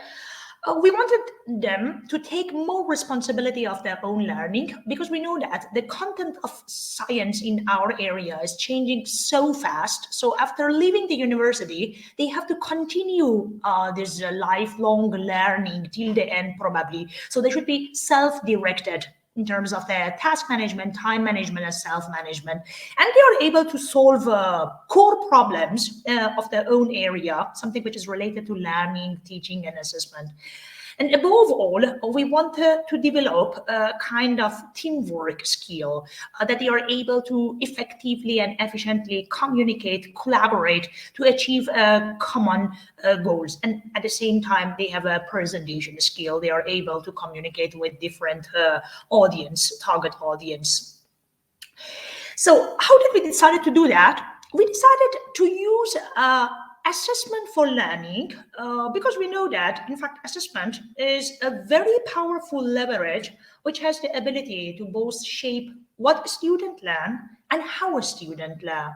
we wanted them to take more responsibility of their own learning, because we know that the content of science in our area is changing so fast. So after leaving the university, they have to continue this lifelong learning till the end probably. So they should be self-directed in terms of their task management, time management, and self-management. And they are able to solve core problems of their own area, something which is related to learning, teaching, and assessment. And above all, we want to develop a kind of teamwork skill that they are able to effectively and efficiently communicate, collaborate to achieve common goals. And at the same time, they have a presentation skill. They are able to communicate with different target audience. So how did we decide to do that? We decided to use assessment for learning, because we know that, in fact, assessment is a very powerful leverage which has the ability to both shape what a student learn and how a student learn.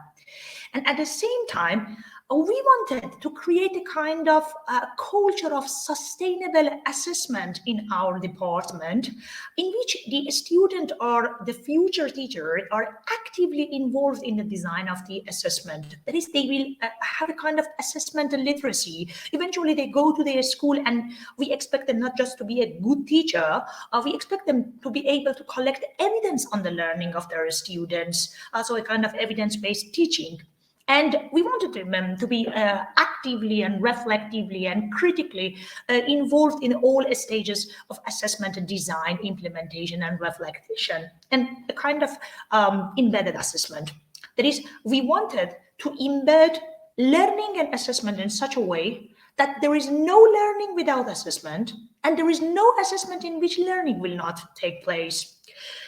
And at the same time, we wanted to create a kind of culture of sustainable assessment in our department, in which the student or the future teacher are actively involved in the design of the assessment. That is, they will have a kind of assessment literacy. Eventually, they go to their school, and we expect them not just to be a good teacher, we expect them to be able to collect evidence on the learning of their students, so a kind of evidence-based teaching. And we wanted them to be actively and reflectively and critically involved in all stages of assessment and design, implementation and reflection, and a kind of embedded assessment. That is, we wanted to embed learning and assessment in such a way that there is no learning without assessment, and there is no assessment in which learning will not take place.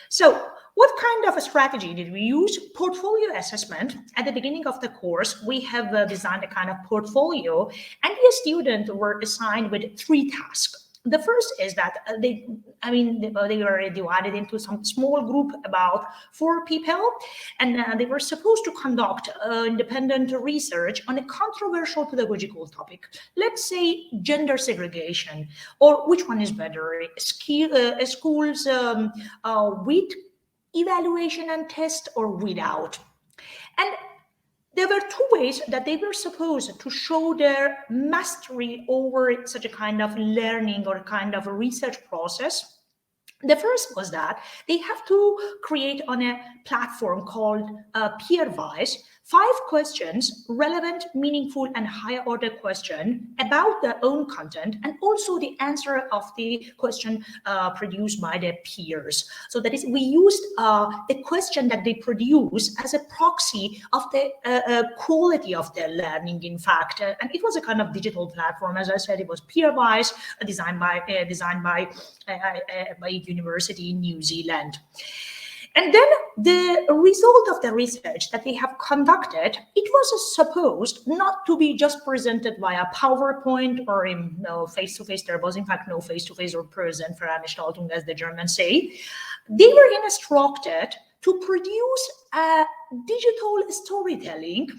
So, what kind of a strategy did we use? Portfolio assessment. At the beginning of the course, we have designed a kind of portfolio, and the students were assigned with 3 tasks. The first is that they were divided into some small group, about 4 people, and they were supposed to conduct independent research on a controversial pedagogical topic. Let's say gender segregation, or which one is better, schools with evaluation and test or without. And there were 2 ways that they were supposed to show their mastery over such a kind of learning or kind of a research process. The first was that they have to create on a platform called Peerwise 5 questions, relevant, meaningful, and higher order question about their own content, and also the answer of the question produced by their peers. So that is, we used the question that they produce as a proxy of the quality of their learning, in fact. And it was a kind of digital platform. As I said, it was Peerwise, designed by a university in New Zealand. And then the result of the research that they have conducted, it was supposed not to be just presented via PowerPoint or in face-to-face. There was, in fact, no face-to-face or Präsenzveranstaltung, as the Germans say. They were instructed to produce a digital storytelling.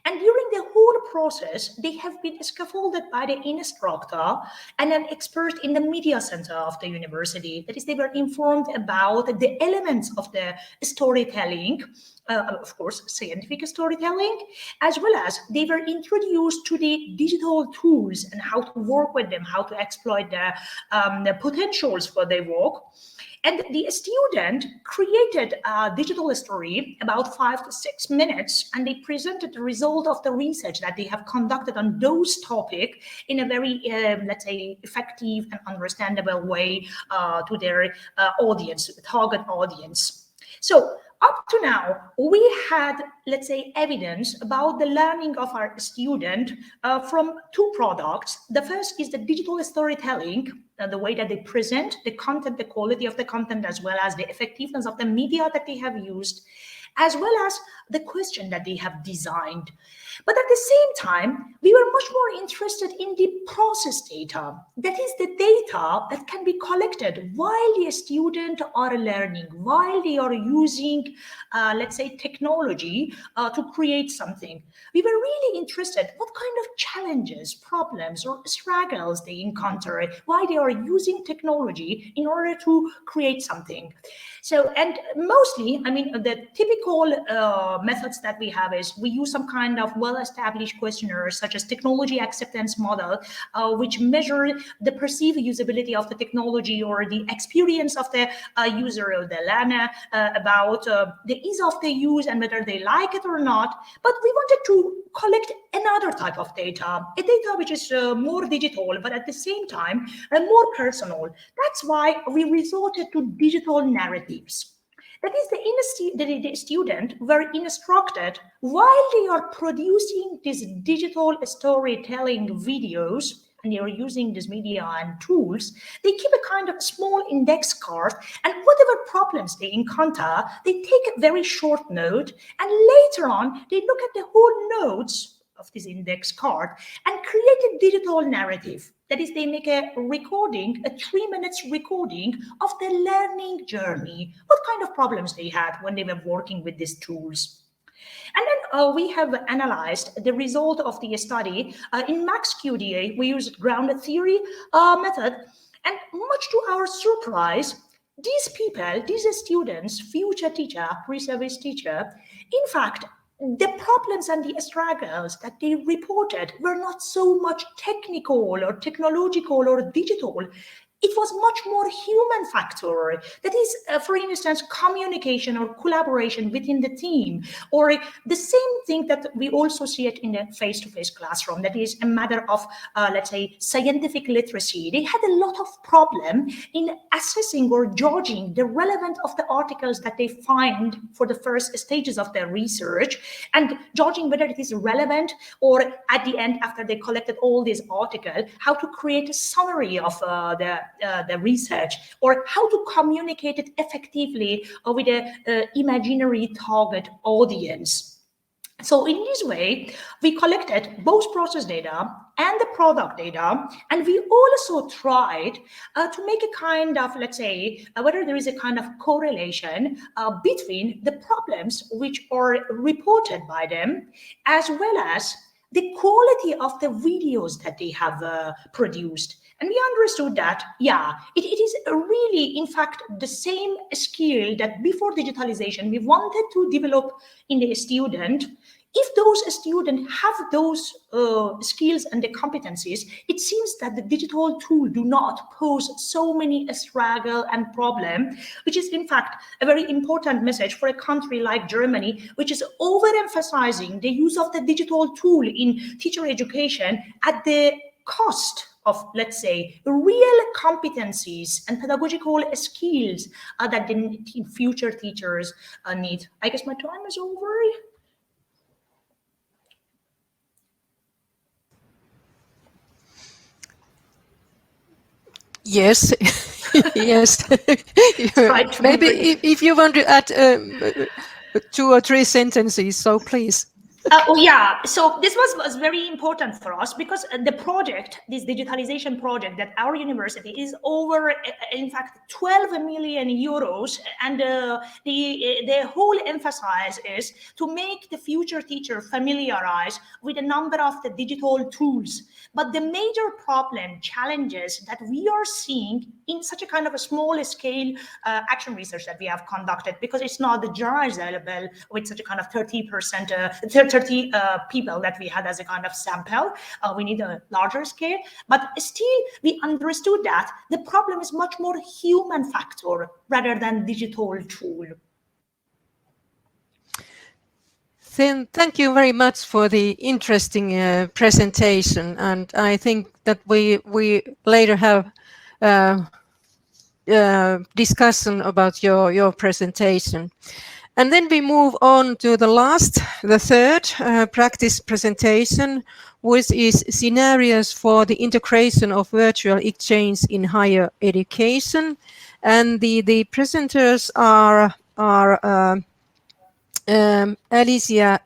And during the whole process, they have been scaffolded by the instructor and an expert in the media center of the university. That is, they were informed about the elements of the storytelling, of course, scientific storytelling, as well as they were introduced to the digital tools and how to work with them, how to exploit the potentials for their work. And the student created a digital story about 5 to 6 minutes, and they presented the result of the research that they have conducted on those topics in a very, let's say, effective and understandable way to their audience, the target audience. So up to now, we had, let's say, evidence about the learning of our student from 2 products. The first is the digital storytelling, the way that they present the content, the quality of the content, as well as the effectiveness of the media that they have used, as well as the question that they have designed. But at the same time, we were much more interested in the process data. That is the data that can be collected while the students are learning, while they are using, let's say, technology to create something. We were really interested what kind of challenges, problems, or struggles they encounter, why they are using technology in order to create something. So, and mostly, I mean, the typical methods that we have is we use some kind of well-established questionnaires, such as technology acceptance model, which measure the perceived usability of the technology or the experience of the user or the learner about the ease of the use and whether they like it or not. But we wanted to collect another type of data, a data which is more digital, but at the same time more personal. That's why we resorted to digital narratives. That is, the student were instructed while they are producing these digital storytelling videos, and they are using this media and tools, they keep a kind of small index card, and whatever problems they encounter, they take a very short note, and later on, they look at the whole notes of this index card and create a digital narrative. That is, they make a recording, a 3 minutes recording of their learning journey, what kind of problems they had when they were working with these tools. And then we have analyzed the result of the study. In Max QDA, we used grounded theory method, and much to our surprise, these people, these students, future teacher, pre-service teacher, in fact, the problems and the struggles that they reported were not so much technical or technological or digital. It was much more human factor. That is, for instance, communication or collaboration within the team, or the same thing that we also see it in the face-to-face classroom. That is a matter of, let's say, scientific literacy. They had a lot of problem in assessing or judging the relevance of the articles that they find for the first stages of their research, and judging whether it is relevant, or at the end, after they collected all these articles, how to create a summary of the research, or how to communicate it effectively with an imaginary target audience. So in this way, we collected both process data and the product data, and we also tried to make a kind of, let's say, whether there is a kind of correlation between the problems which are reported by them, as well as the quality of the videos that they have produced. And we understood that, yeah, it is really, in fact, the same skill that before digitalization we wanted to develop in the student. If those students have those skills and the competencies, it seems that the digital tool do not pose so many struggle and problem, which is in fact a very important message for a country like Germany, which is overemphasizing the use of the digital tool in teacher education at the cost of, let's say, real competencies and pedagogical skills that the future teachers need. I guess my time is over. Yes, yes. Maybe if you want to add 2 or 3 sentences, so please. Oh yeah, so this was very important for us, because the project, this digitalization project that our university is over, in fact, 12 million euros, and the whole emphasis is to make the future teacher familiarize with a number of the digital tools. But the major problem, challenges that we are seeing in such a kind of a small scale action research that we have conducted, because it's not the generalizable with such a kind of 30% 30 people that we had as a kind of sample. We need a larger scale, but still we understood that the problem is much more human factor rather than digital tool. Then thank you very much for the interesting presentation, and I think that we later have discussion about your presentation. And then we move on to the third practice presentation, which is scenarios for the integration of virtual exchange in higher education. And the presenters are Alicia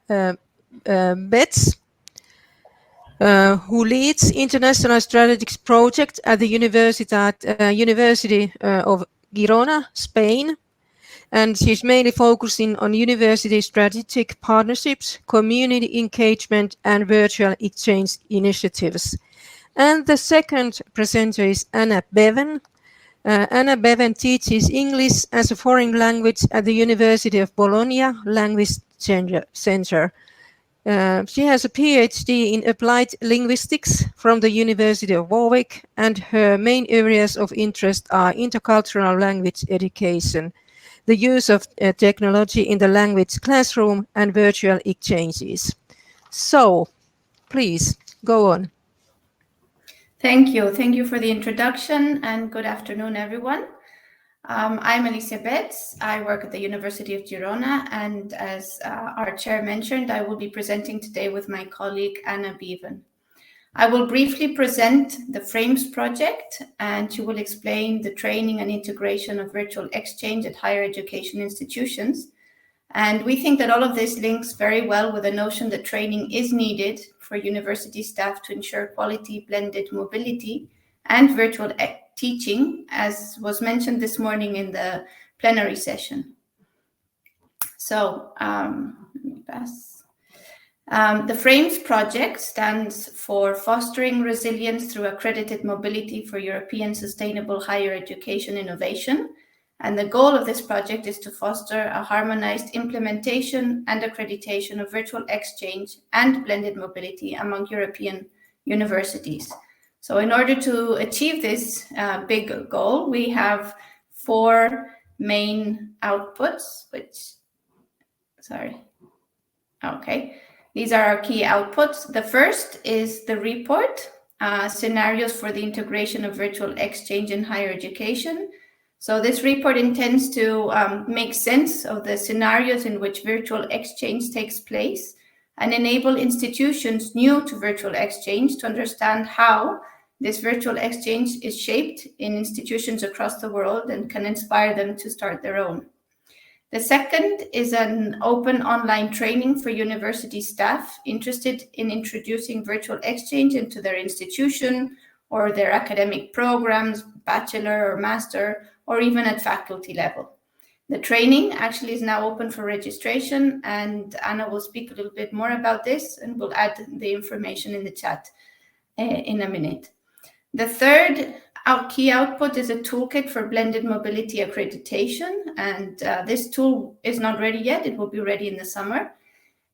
Betts, who leads International Strategics Project at the University of Girona, Spain. And she's mainly focusing on university strategic partnerships, community engagement, and virtual exchange initiatives. And the second presenter is Anna Bevan. Anna Bevan teaches English as a foreign language at the University of Bologna Language Center. She has a PhD in applied linguistics from the University of Warwick, and her main areas of interest are intercultural language education, the use of technology in the language classroom, and virtual exchanges. So, please, go on. Thank you. Thank you for the introduction, and good afternoon, everyone. I'm Alicia Betts. I work at the University of Girona, and as our chair mentioned, I will be presenting today with my colleague, Anna Bevan. I will briefly present the FRAMES project, and she will explain the training and integration of virtual exchange at higher education institutions. And we think that all of this links very well with the notion that training is needed for university staff to ensure quality blended mobility and virtual teaching, as was mentioned this morning in the plenary session. So let me pass. The FRAMES project stands for Fostering Resilience Through Accredited Mobility for European Sustainable Higher Education Innovation. And the goal of this project is to foster a harmonized implementation and accreditation of virtual exchange and blended mobility among European universities. So in order to achieve this big goal, we have 4 main outputs, these are our key outputs. The first is the report, Scenarios for the Integration of Virtual Exchange in Higher Education. So this report intends to make sense of the scenarios in which virtual exchange takes place and enable institutions new to virtual exchange to understand how this virtual exchange is shaped in institutions across the world and can inspire them to start their own. The second is an open online training for university staff interested in introducing virtual exchange into their institution or their academic programs, bachelor or master, or even at faculty level. The training actually is now open for registration, and Anna will speak a little bit more about this and will add the information in the chat in a minute. The third key output is a toolkit for blended mobility accreditation, and this tool is not ready yet. It will be ready in the summer.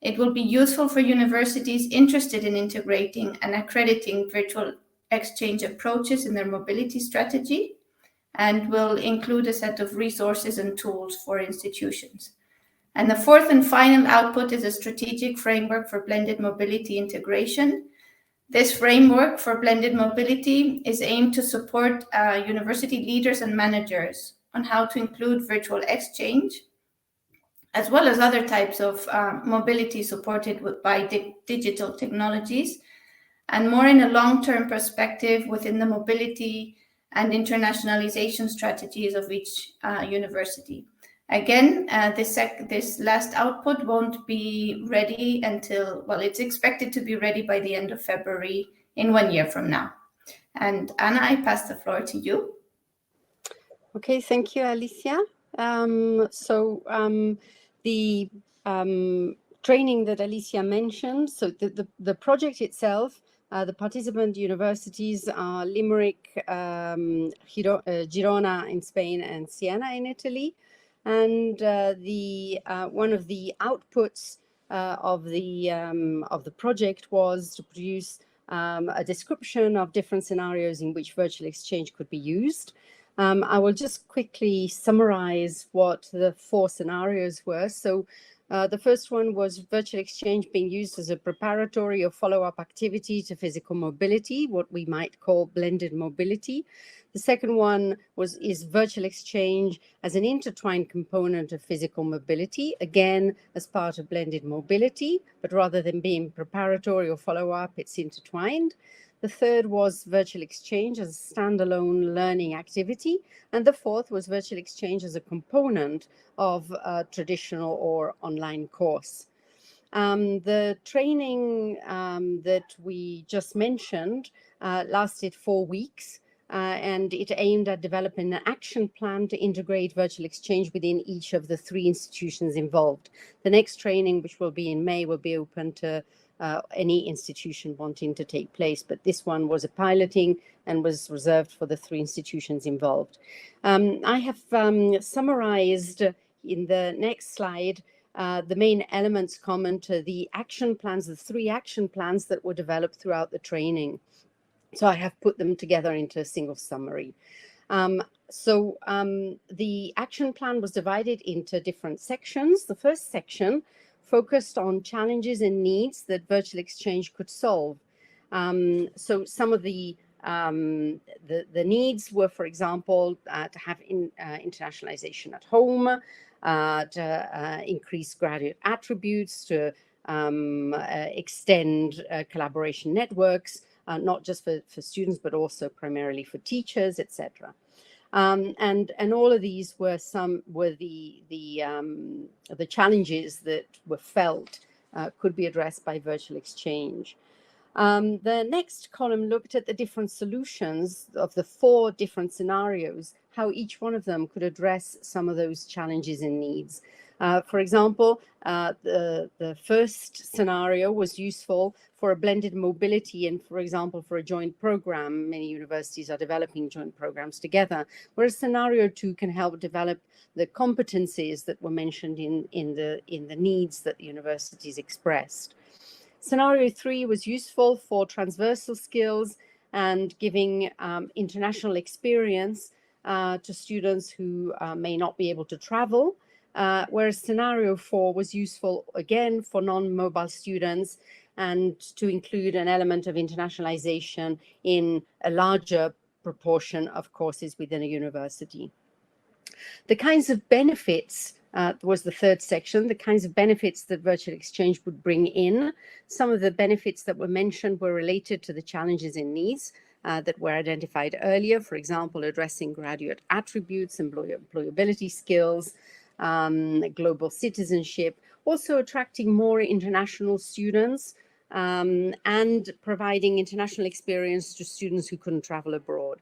It will be useful for universities interested in integrating and accrediting virtual exchange approaches in their mobility strategy, and will include a set of resources and tools for institutions. And the fourth and final output is a strategic framework for blended mobility integration. This framework for blended mobility is aimed to support university leaders and managers on how to include virtual exchange, as well as other types of mobility supported by digital technologies, and more in a long-term perspective within the mobility and internationalization strategies of each university. Again, this last output won't be ready until, well, it's expected to be ready by the end of February in 1 year from now. And Anna, I pass the floor to you. Okay, thank you, Alicia. The training that Alicia mentioned, so the project itself, the participant universities are Limerick, Girona in Spain, and Siena in Italy. And one of the outputs of the project was to produce a description of different scenarios in which virtual exchange could be used. I will just quickly summarize what the 4 scenarios were. So the first one was virtual exchange being used as a preparatory or follow-up activity to physical mobility, what we might call blended mobility. The second one is virtual exchange as an intertwined component of physical mobility, again, as part of blended mobility, but rather than being preparatory or follow-up, it's intertwined. The third was virtual exchange as a standalone learning activity. And the fourth was virtual exchange as a component of a traditional or online course. The training that we just mentioned lasted 4 weeks. And it aimed at developing an action plan to integrate virtual exchange within each of the 3 institutions involved. The next training, which will be in May, will be open to any institution wanting to take place, but this one was a piloting and was reserved for the 3 institutions involved. I have summarized in the next slide the main elements common to the action plans, the 3 action plans that were developed throughout the training. So I have put them together into a single summary. The action plan was divided into different sections. The first section focused on challenges and needs that virtual exchange could solve. So some of the needs were, for example, to have internationalization at home, to increase graduate attributes, to extend collaboration networks, not just for students, but also primarily for teachers, etc. And all of these were the challenges that were felt could be addressed by virtual exchange. The next column looked at the different solutions of the 4 different scenarios, how each one of them could address some of those challenges and needs. For example, the first scenario was useful for a blended mobility and, for example, for a joint program. Many universities are developing joint programs together, whereas scenario 2 can help develop the competencies that were mentioned in the needs that the universities expressed. Scenario 3 was useful for transversal skills and giving international experience to students who may not be able to travel, whereas scenario 4 was useful again for non-mobile students and to include an element of internationalization in a larger proportion of courses within a university. The kinds of benefits was the third section, the kinds of benefits that virtual exchange would bring in. Some of the benefits that were mentioned were related to the challenges and needs that were identified earlier, for example, addressing graduate attributes, employability skills, global citizenship, also attracting more international students and providing international experience to students who couldn't travel abroad.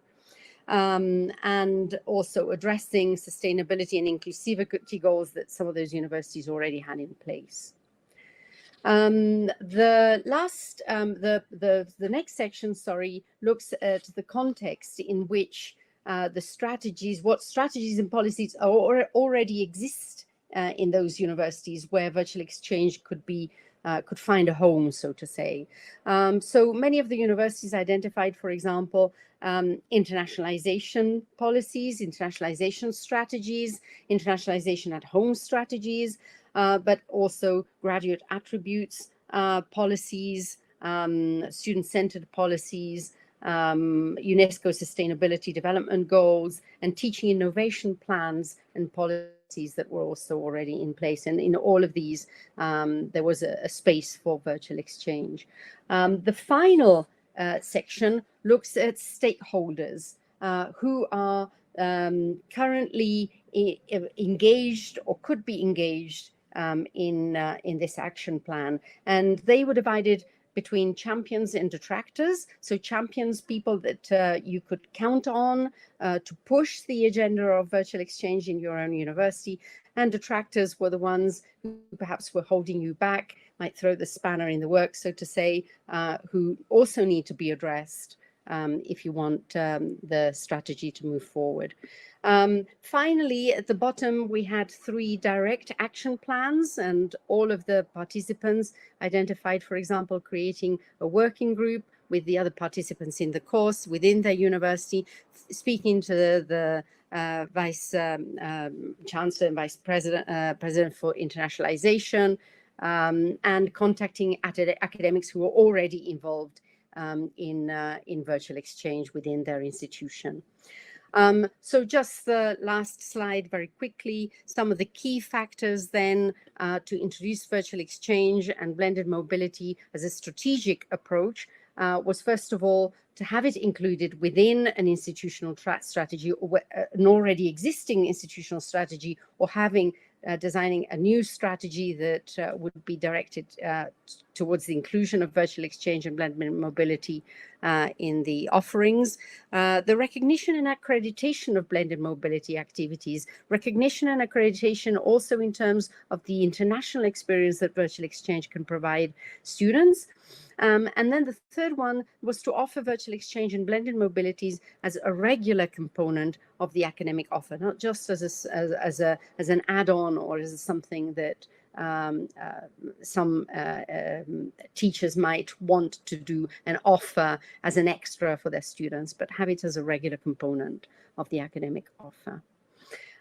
And also addressing sustainability and inclusivity goals that some of those universities already had in place. The next section, looks at the context in which what strategies and policies already exist in those universities where virtual exchange could find a home, so to say. So many of the universities identified, for example, internationalization policies, internationalization strategies, internationalization at home strategies, but also graduate attributes policies, student-centered policies, UNESCO Sustainability Development Goals, and teaching innovation plans and policies that were also already in place. And in all of these, there was a space for virtual exchange. The final section looks at stakeholders who are currently engaged or could be engaged in this action plan. And they were divided between champions and detractors. So champions, people that you could count on to push the agenda of virtual exchange in your own university, and detractors were the ones who perhaps were holding you back, might throw the spanner in the works, so to say, who also need to be addressed if you want the strategy to move forward. Finally, at the bottom, we had 3 direct action plans, and all of the participants identified, for example, creating a working group with the other participants in the course within their university, speaking to the Vice Chancellor and Vice President for Internationalization, and contacting academics who are already involved in virtual exchange within their institution. So just the last slide very quickly, some of the key factors then to introduce virtual exchange and blended mobility as a strategic approach was, first of all, to have it included within an institutional strategy or an already existing institutional strategy, or having designing a new strategy that would be directed towards the inclusion of virtual exchange and blended mobility in the offerings. The recognition and accreditation of blended mobility activities, recognition and accreditation also in terms of the international experience that virtual exchange can provide students. And then the third one was to offer virtual exchange and blended mobilities as a regular component of the academic offer, not just as an add-on or as something that some teachers might want to do and offer as an extra for their students, but have it as a regular component of the academic offer.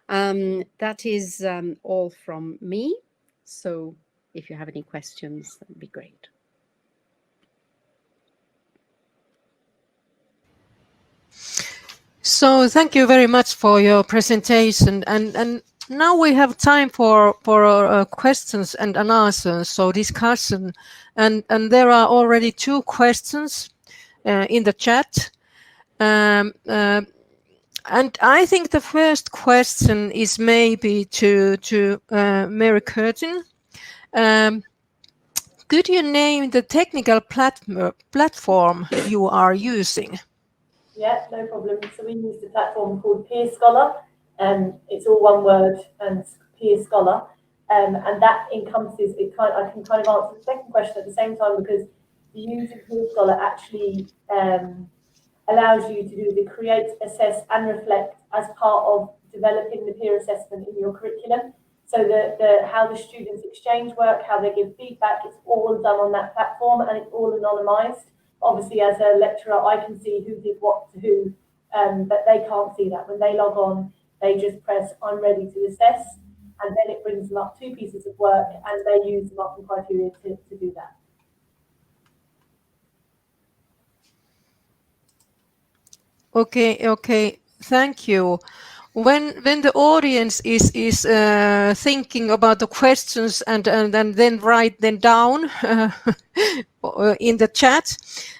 That is all from me. So if you have any questions, that'd be great. So thank you very much for your presentation, and now we have time for questions and answers, so discussion, and there are already 2 questions in the chat, and I think the first question is maybe to Mary Curtin. Could you name the technical platform you are using? Yeah, no problem. So we use the platform called Peer Scholar, and it's all one word, and Peer Scholar, and that encompasses it. I can kind of answer the second question at the same time, because using Peer Scholar actually allows you to do the create, assess, and reflect as part of developing the peer assessment in your curriculum. So how the students exchange work, how they give feedback, it's all done on that platform, and it's all anonymized. Obviously, as a lecturer, I can see who did what to who, but they can't see that. When they log on, they just press I'm ready to assess, and then it brings them up 2 pieces of work, and they use the marking criteria to do that. Okay, thank you. When the audience is thinking about the questions and then write them down in the chat,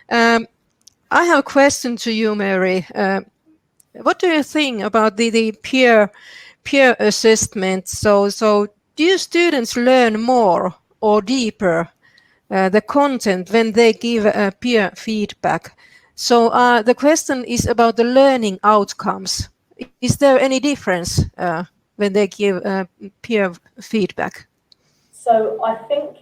I have a question to you, Mary. What do you think about the peer assessment? So do students learn more or deeper the content when they give peer feedback? So the question is about the learning outcomes. Is there any difference when they give peer feedback? So I think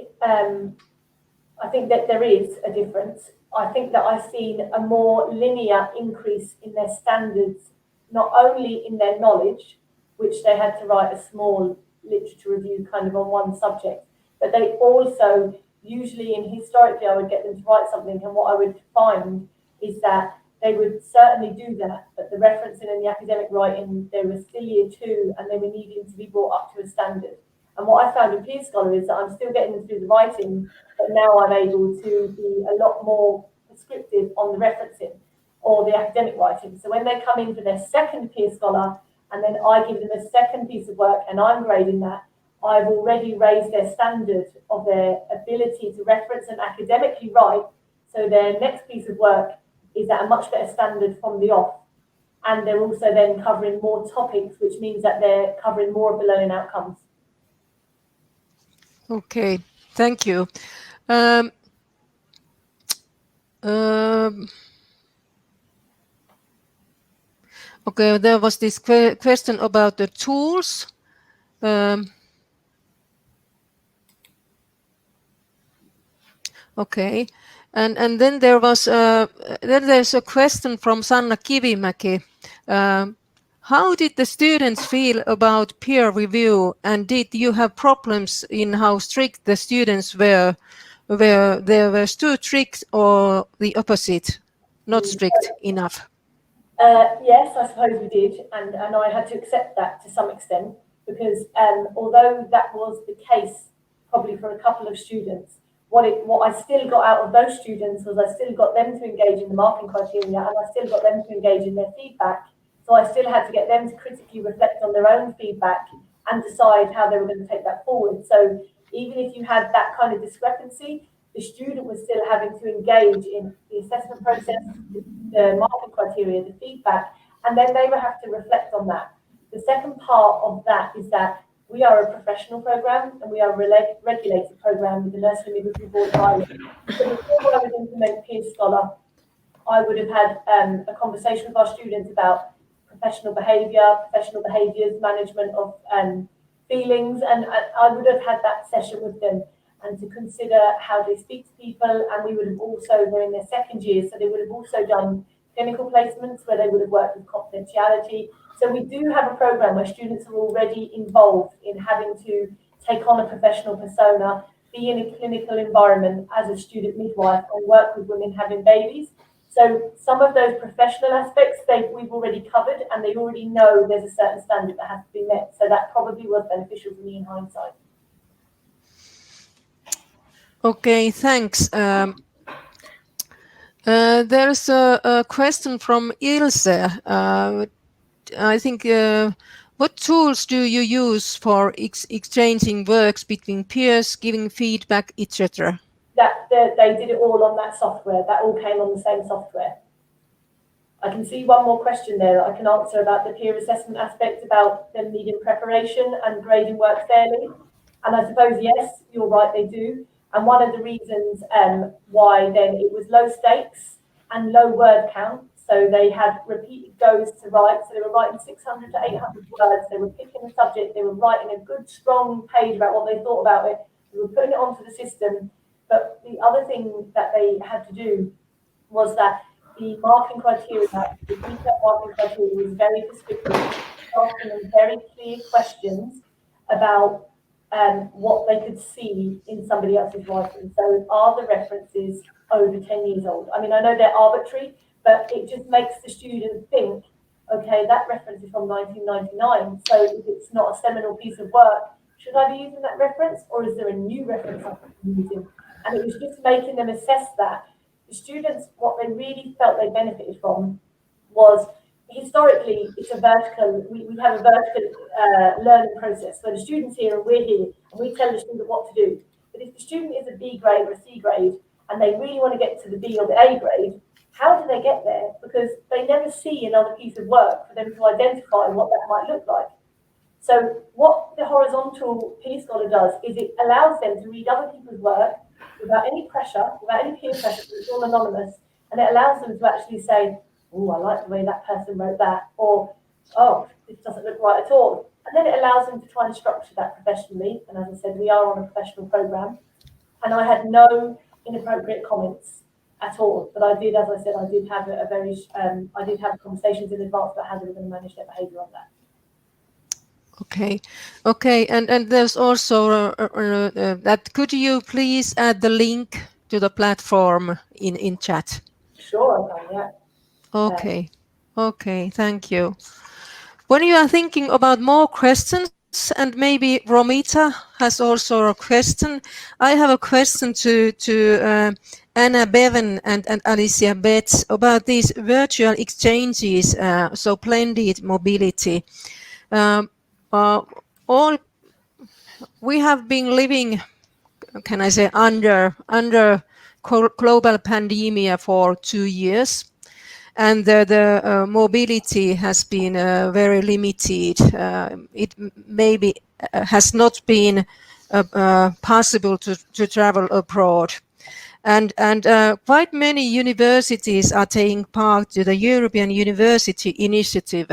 that there is a difference. I think that I've seen a more linear increase in their standards, not only in their knowledge, which they had to write a small literature review kind of on one subject, but they also usually, and historically, I would get them to write something, and what I would find is that they would certainly do that, but the referencing and the academic writing, they were still year 2 and they were needing to be brought up to a standard. And what I found in Peer Scholar is that I'm still getting them to do the writing, but now I'm able to be a lot more prescriptive on the referencing or the academic writing. So when they come in for their second Peer Scholar, and then I give them a second piece of work and I'm grading that, I've already raised their standard of their ability to reference and academically write. So their next piece of work is at a much better standard from the off. And they're also then covering more topics, which means that they're covering more of the learning outcomes. Okay, thank you. Okay, there was this question about the tools. Okay, and then there was then there's a question from Sanna Kivimäki. How did the students feel about peer review, and did you have problems in how strict the students were? Were they were too strict or the opposite, not strict enough? Yes, I suppose we did, and I had to accept that to some extent, because although that was the case probably for a couple of students, what I still got out of those students was I still got them to engage in the marking criteria, and I still got them to engage in their feedback. So I still had to get them to critically reflect on their own feedback and decide how they were going to take that forward. So even if you had that kind of discrepancy, the student was still having to engage in the assessment process, the marking criteria, the feedback, and then they would have to reflect on that. The second part of that is that we are a professional program and we are a regulated program with the Nursery Midwifery Board of Ireland. So before I would implement Peer Scholar, I would have had a conversation with our students about professional behaviours, management of feelings, and I would have had that session with them and to consider how they speak to people. And we would have also, they're in their second year, so they would have also done clinical placements where they would have worked with confidentiality. So we do have a program where students are already involved in having to take on a professional persona, be in a clinical environment as a student midwife, and work with women having babies. So some of those professional aspects we've already covered, and they already know there's a certain standard that has to be met. So that probably was beneficial for me in hindsight. Okay, thanks. There's a question from Ilse. I think, what tools do you use for exchanging works between peers, giving feedback, etc.? They did it all on that software. That all came on the same software. I can see one more question there that I can answer about the peer assessment aspect, about them needing preparation and grading work fairly. And I suppose, yes, you're right, they do. And one of the reasons why then it was low stakes and low word count. So they had repeated goes to write. So they were writing 600 to 800 words. They were picking a subject. They were writing a good, strong page about what they thought about it. They were putting it onto the system. But the other thing that they had to do was that the marking criteria, the detailed marking criteria was very prescriptive, asking them very clear questions about what they could see in somebody else's writing. So are the references over 10 years old? I mean, I know they're arbitrary, but it just makes the student think, okay, that reference is from 1999. So if it's not a seminal piece of work, should I be using that reference, or is there a new reference I could be using? And it was just making them assess that. The students, what they really felt they benefited from was, historically, it's a vertical, we have a vertical learning process where the student's here and we're here and we tell the student what to do. But if the student is a B grade or a C grade and they really want to get to the B or the A grade, how do they get there? Because they never see another piece of work for them to identify what that might look like. So what the horizontal peer scholar does is it allows them to read other people's work without any pressure, without any peer pressure, it's all anonymous, and it allows them to actually say, oh, I like the way that person wrote that, or, oh, this doesn't look right at all. And then it allows them to try and structure that professionally. And as I said, we are on a professional program. And I had no inappropriate comments at all. But I did, as I said, I did have I did have conversations in advance about how they were going to manage their behaviour on that. Okay, and there's also that. Could you please add the link to the platform in chat? Sure, I can, yeah. Okay, thank you. When you are thinking about more questions, and maybe Romita has also a question, I have a question to Anna Bevan and Alicia Betts about these virtual exchanges, so blended mobility. We have been living, can I say, under global pandemic for 2 years, and the mobility has been very limited. It maybe has not been possible to travel abroad. And quite many universities are taking part to the European University Initiative.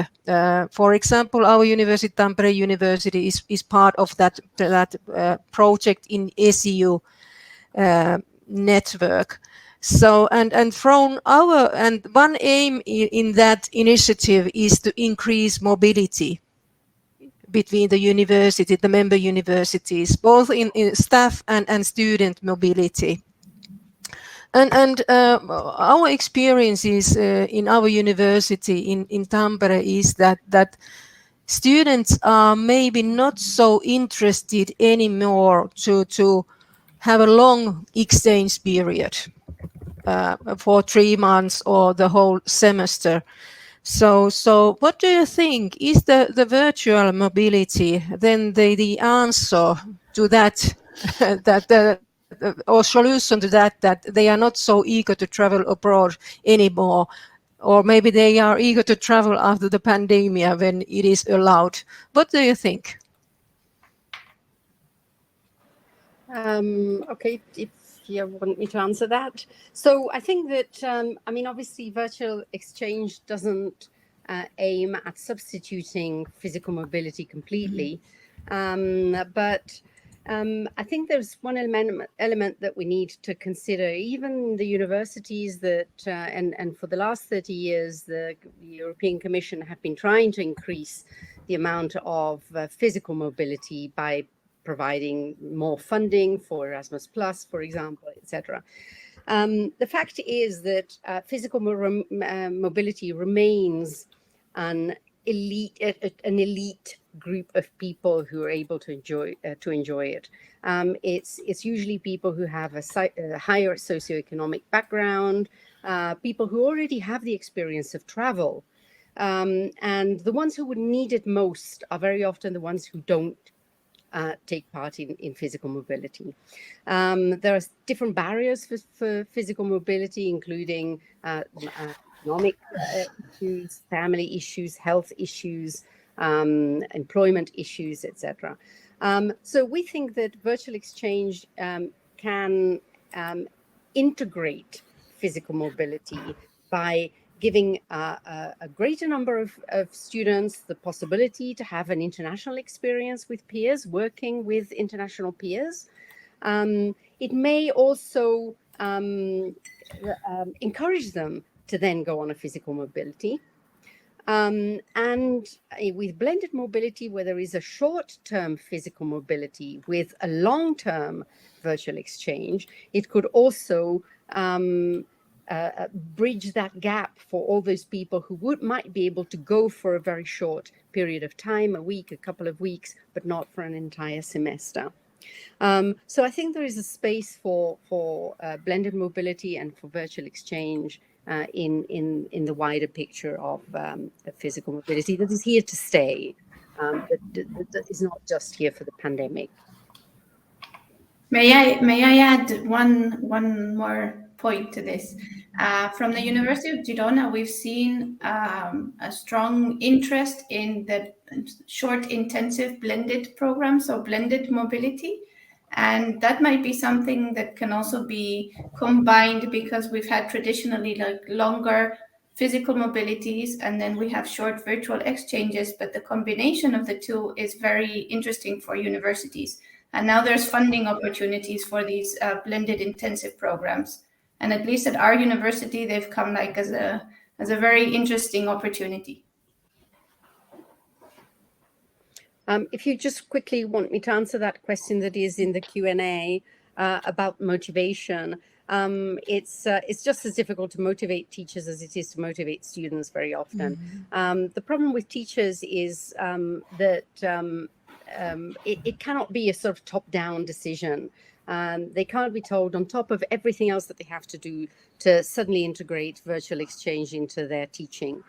For example, our university, Tampere University, is part of that project in SEU network. So and from one aim in that initiative is to increase mobility between the university, the member universities, both in staff and student mobility. And our experiences in our university in Tampere is that students are maybe not so interested anymore to have a long exchange period for 3 months or the whole semester. So what do you think? Is the virtual mobility then the answer to that, or solution to that they are not so eager to travel abroad anymore, or maybe they are eager to travel after the pandemic when it is allowed? What do you think? Okay, if you want me to answer that. So I think that, I mean, obviously virtual exchange doesn't aim at substituting physical mobility completely. But I think there's one element that we need to consider. Even the universities that, and for the last 30 years, the European Commission have been trying to increase the amount of physical mobility by providing more funding for Erasmus Plus, for example, etc. The fact is that physical mobility remains an elite group of people who are able to enjoy it. It's usually people who have a higher socioeconomic background, people who already have the experience of travel, and the ones who would need it most are very often the ones who don't take part in physical mobility. There are different barriers for physical mobility, including economic issues, family issues, health issues, employment issues, etc. So we think that virtual exchange can integrate physical mobility by giving a greater number of students the possibility to have an international experience with peers, working with international peers. It may also encourage them to then go on a physical mobility. And with blended mobility, where there is a short-term physical mobility with a long-term virtual exchange, it could also bridge that gap for all those people who might be able to go for a very short period of time, a week, a couple of weeks, but not for an entire semester. So I think there is a space for blended mobility and for virtual exchange in the wider picture of physical mobility that is here to stay, that is not just here for the pandemic. May I add one more point to this? From the University of Girona, we've seen a strong interest in the short intensive blended programs, so blended mobility. And that might be something that can also be combined, because we've had traditionally like longer physical mobilities and then we have short virtual exchanges, but the combination of the two is very interesting for universities. And now there's funding opportunities for these blended intensive programs. And at least at our university, they've come like as a very interesting opportunity. If you just quickly want me to answer that question that is in the Q&A about motivation, it's just as difficult to motivate teachers as it is to motivate students very often. Mm-hmm. The problem with teachers is that it cannot be a sort of top-down decision. They can't be told, on top of everything else that they have to do, to suddenly integrate virtual exchange into their teaching.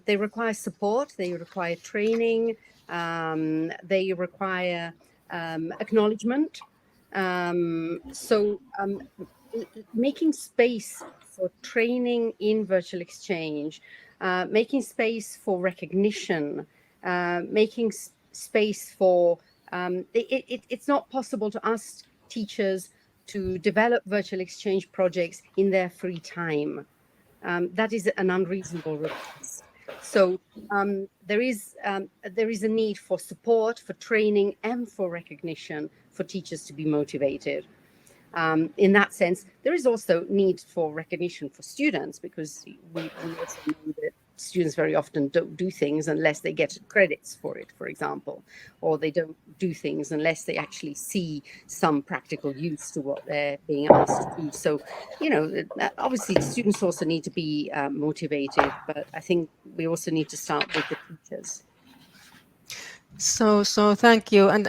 They require support, they require training, they require acknowledgement. So making space for training in virtual exchange, making space for recognition, making space for it's not possible to ask teachers to develop virtual exchange projects in their free time. That is an unreasonable request. So there is a need for support, for training, and for recognition for teachers to be motivated. In that sense, there is also need for recognition for students, because we also know that students very often don't do things unless they get credits for it, for example, or they don't do things unless they actually see some practical use to what they're being asked to do. So, obviously students also need to be motivated, but I think we also need to start with the teachers. So thank you. And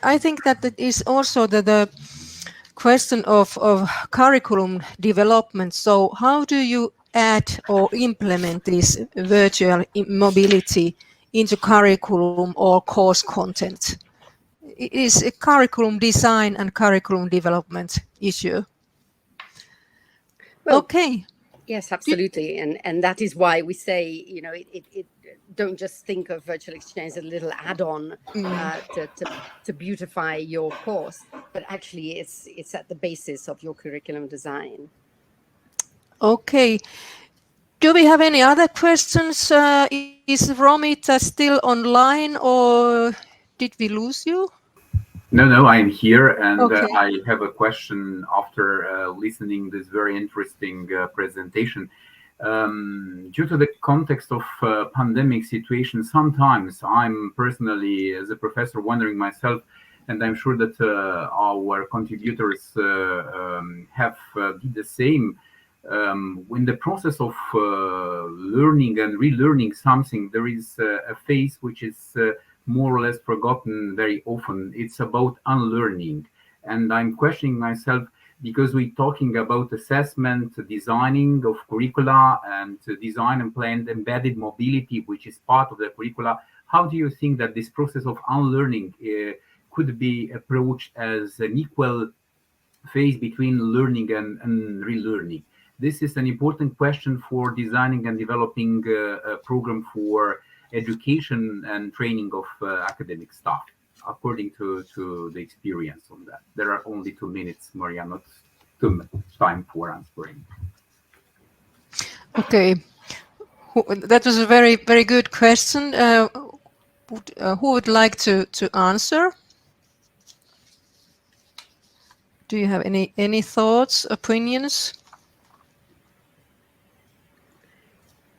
I think that it is also the question of curriculum development. So how do you add or implement this virtual mobility into curriculum or course content? It is a curriculum design and curriculum development issue. Well, okay. Yes, absolutely. And that is why we say, it don't just think of virtual exchange as a little add-on to beautify your course, but actually it's at the basis of your curriculum design. Okay. Do we have any other questions? Is Romita still online, or did we lose you? No, I'm here, and okay. I have a question after listening this very interesting presentation. Due to the context of pandemic situation, sometimes I'm personally, as a professor, wondering myself, and I'm sure that our contributors have did the same. In the process of learning and relearning something, there is a phase which is more or less forgotten very often. It's about unlearning. And I'm questioning myself, because we're talking about assessment, designing of curricula, and design and planned embedded mobility, which is part of the curricula. How do you think that this process of unlearning could be approached as an equal phase between learning and relearning? This is an important question for designing and developing a program for education and training of academic staff. according to the experience on that. There are only 2 minutes, Marja, not too much time for answering. Okay, that was a very, very good question. Who would like to answer? Do you have any thoughts, opinions?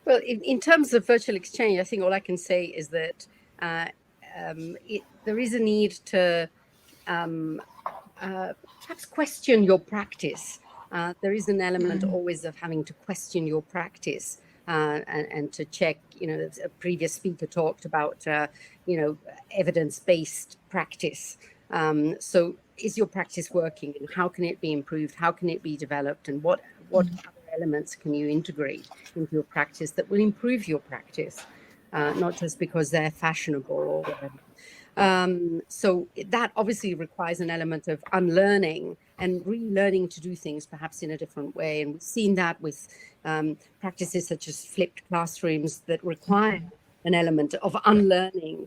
Well, in terms of virtual exchange, I think all I can say is that there is a need to perhaps question your practice. There is an element always of having to question your practice and to check, a previous speaker talked about, evidence-based practice. So is your practice working, and how can it be improved? How can it be developed? And what other elements can you integrate into your practice that will improve your practice, not just because they're fashionable or whatever. So that obviously requires an element of unlearning and relearning to do things perhaps in a different way. And we've seen that with practices such as flipped classrooms that require an element of unlearning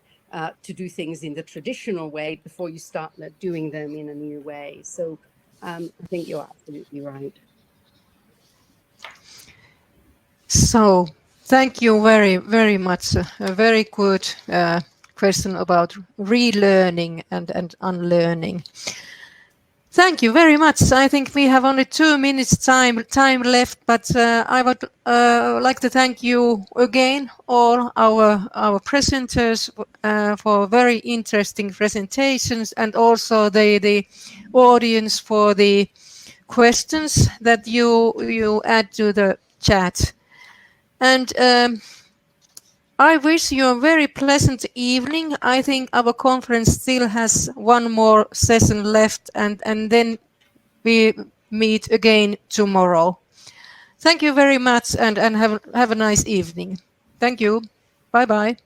to do things in the traditional way before you start doing them in a new way. So I think you're absolutely right. So thank you very, very much. A very good question about relearning and unlearning. Thank you very much. I think we have only 2 minutes time left, but I would like to thank you again, all our presenters, for very interesting presentations, and also the audience for the questions that you add to the chat. And I wish you a very pleasant evening. I think our conference still has one more session left, and then we meet again tomorrow. Thank you very much, and have a nice evening. Thank you. Bye-bye.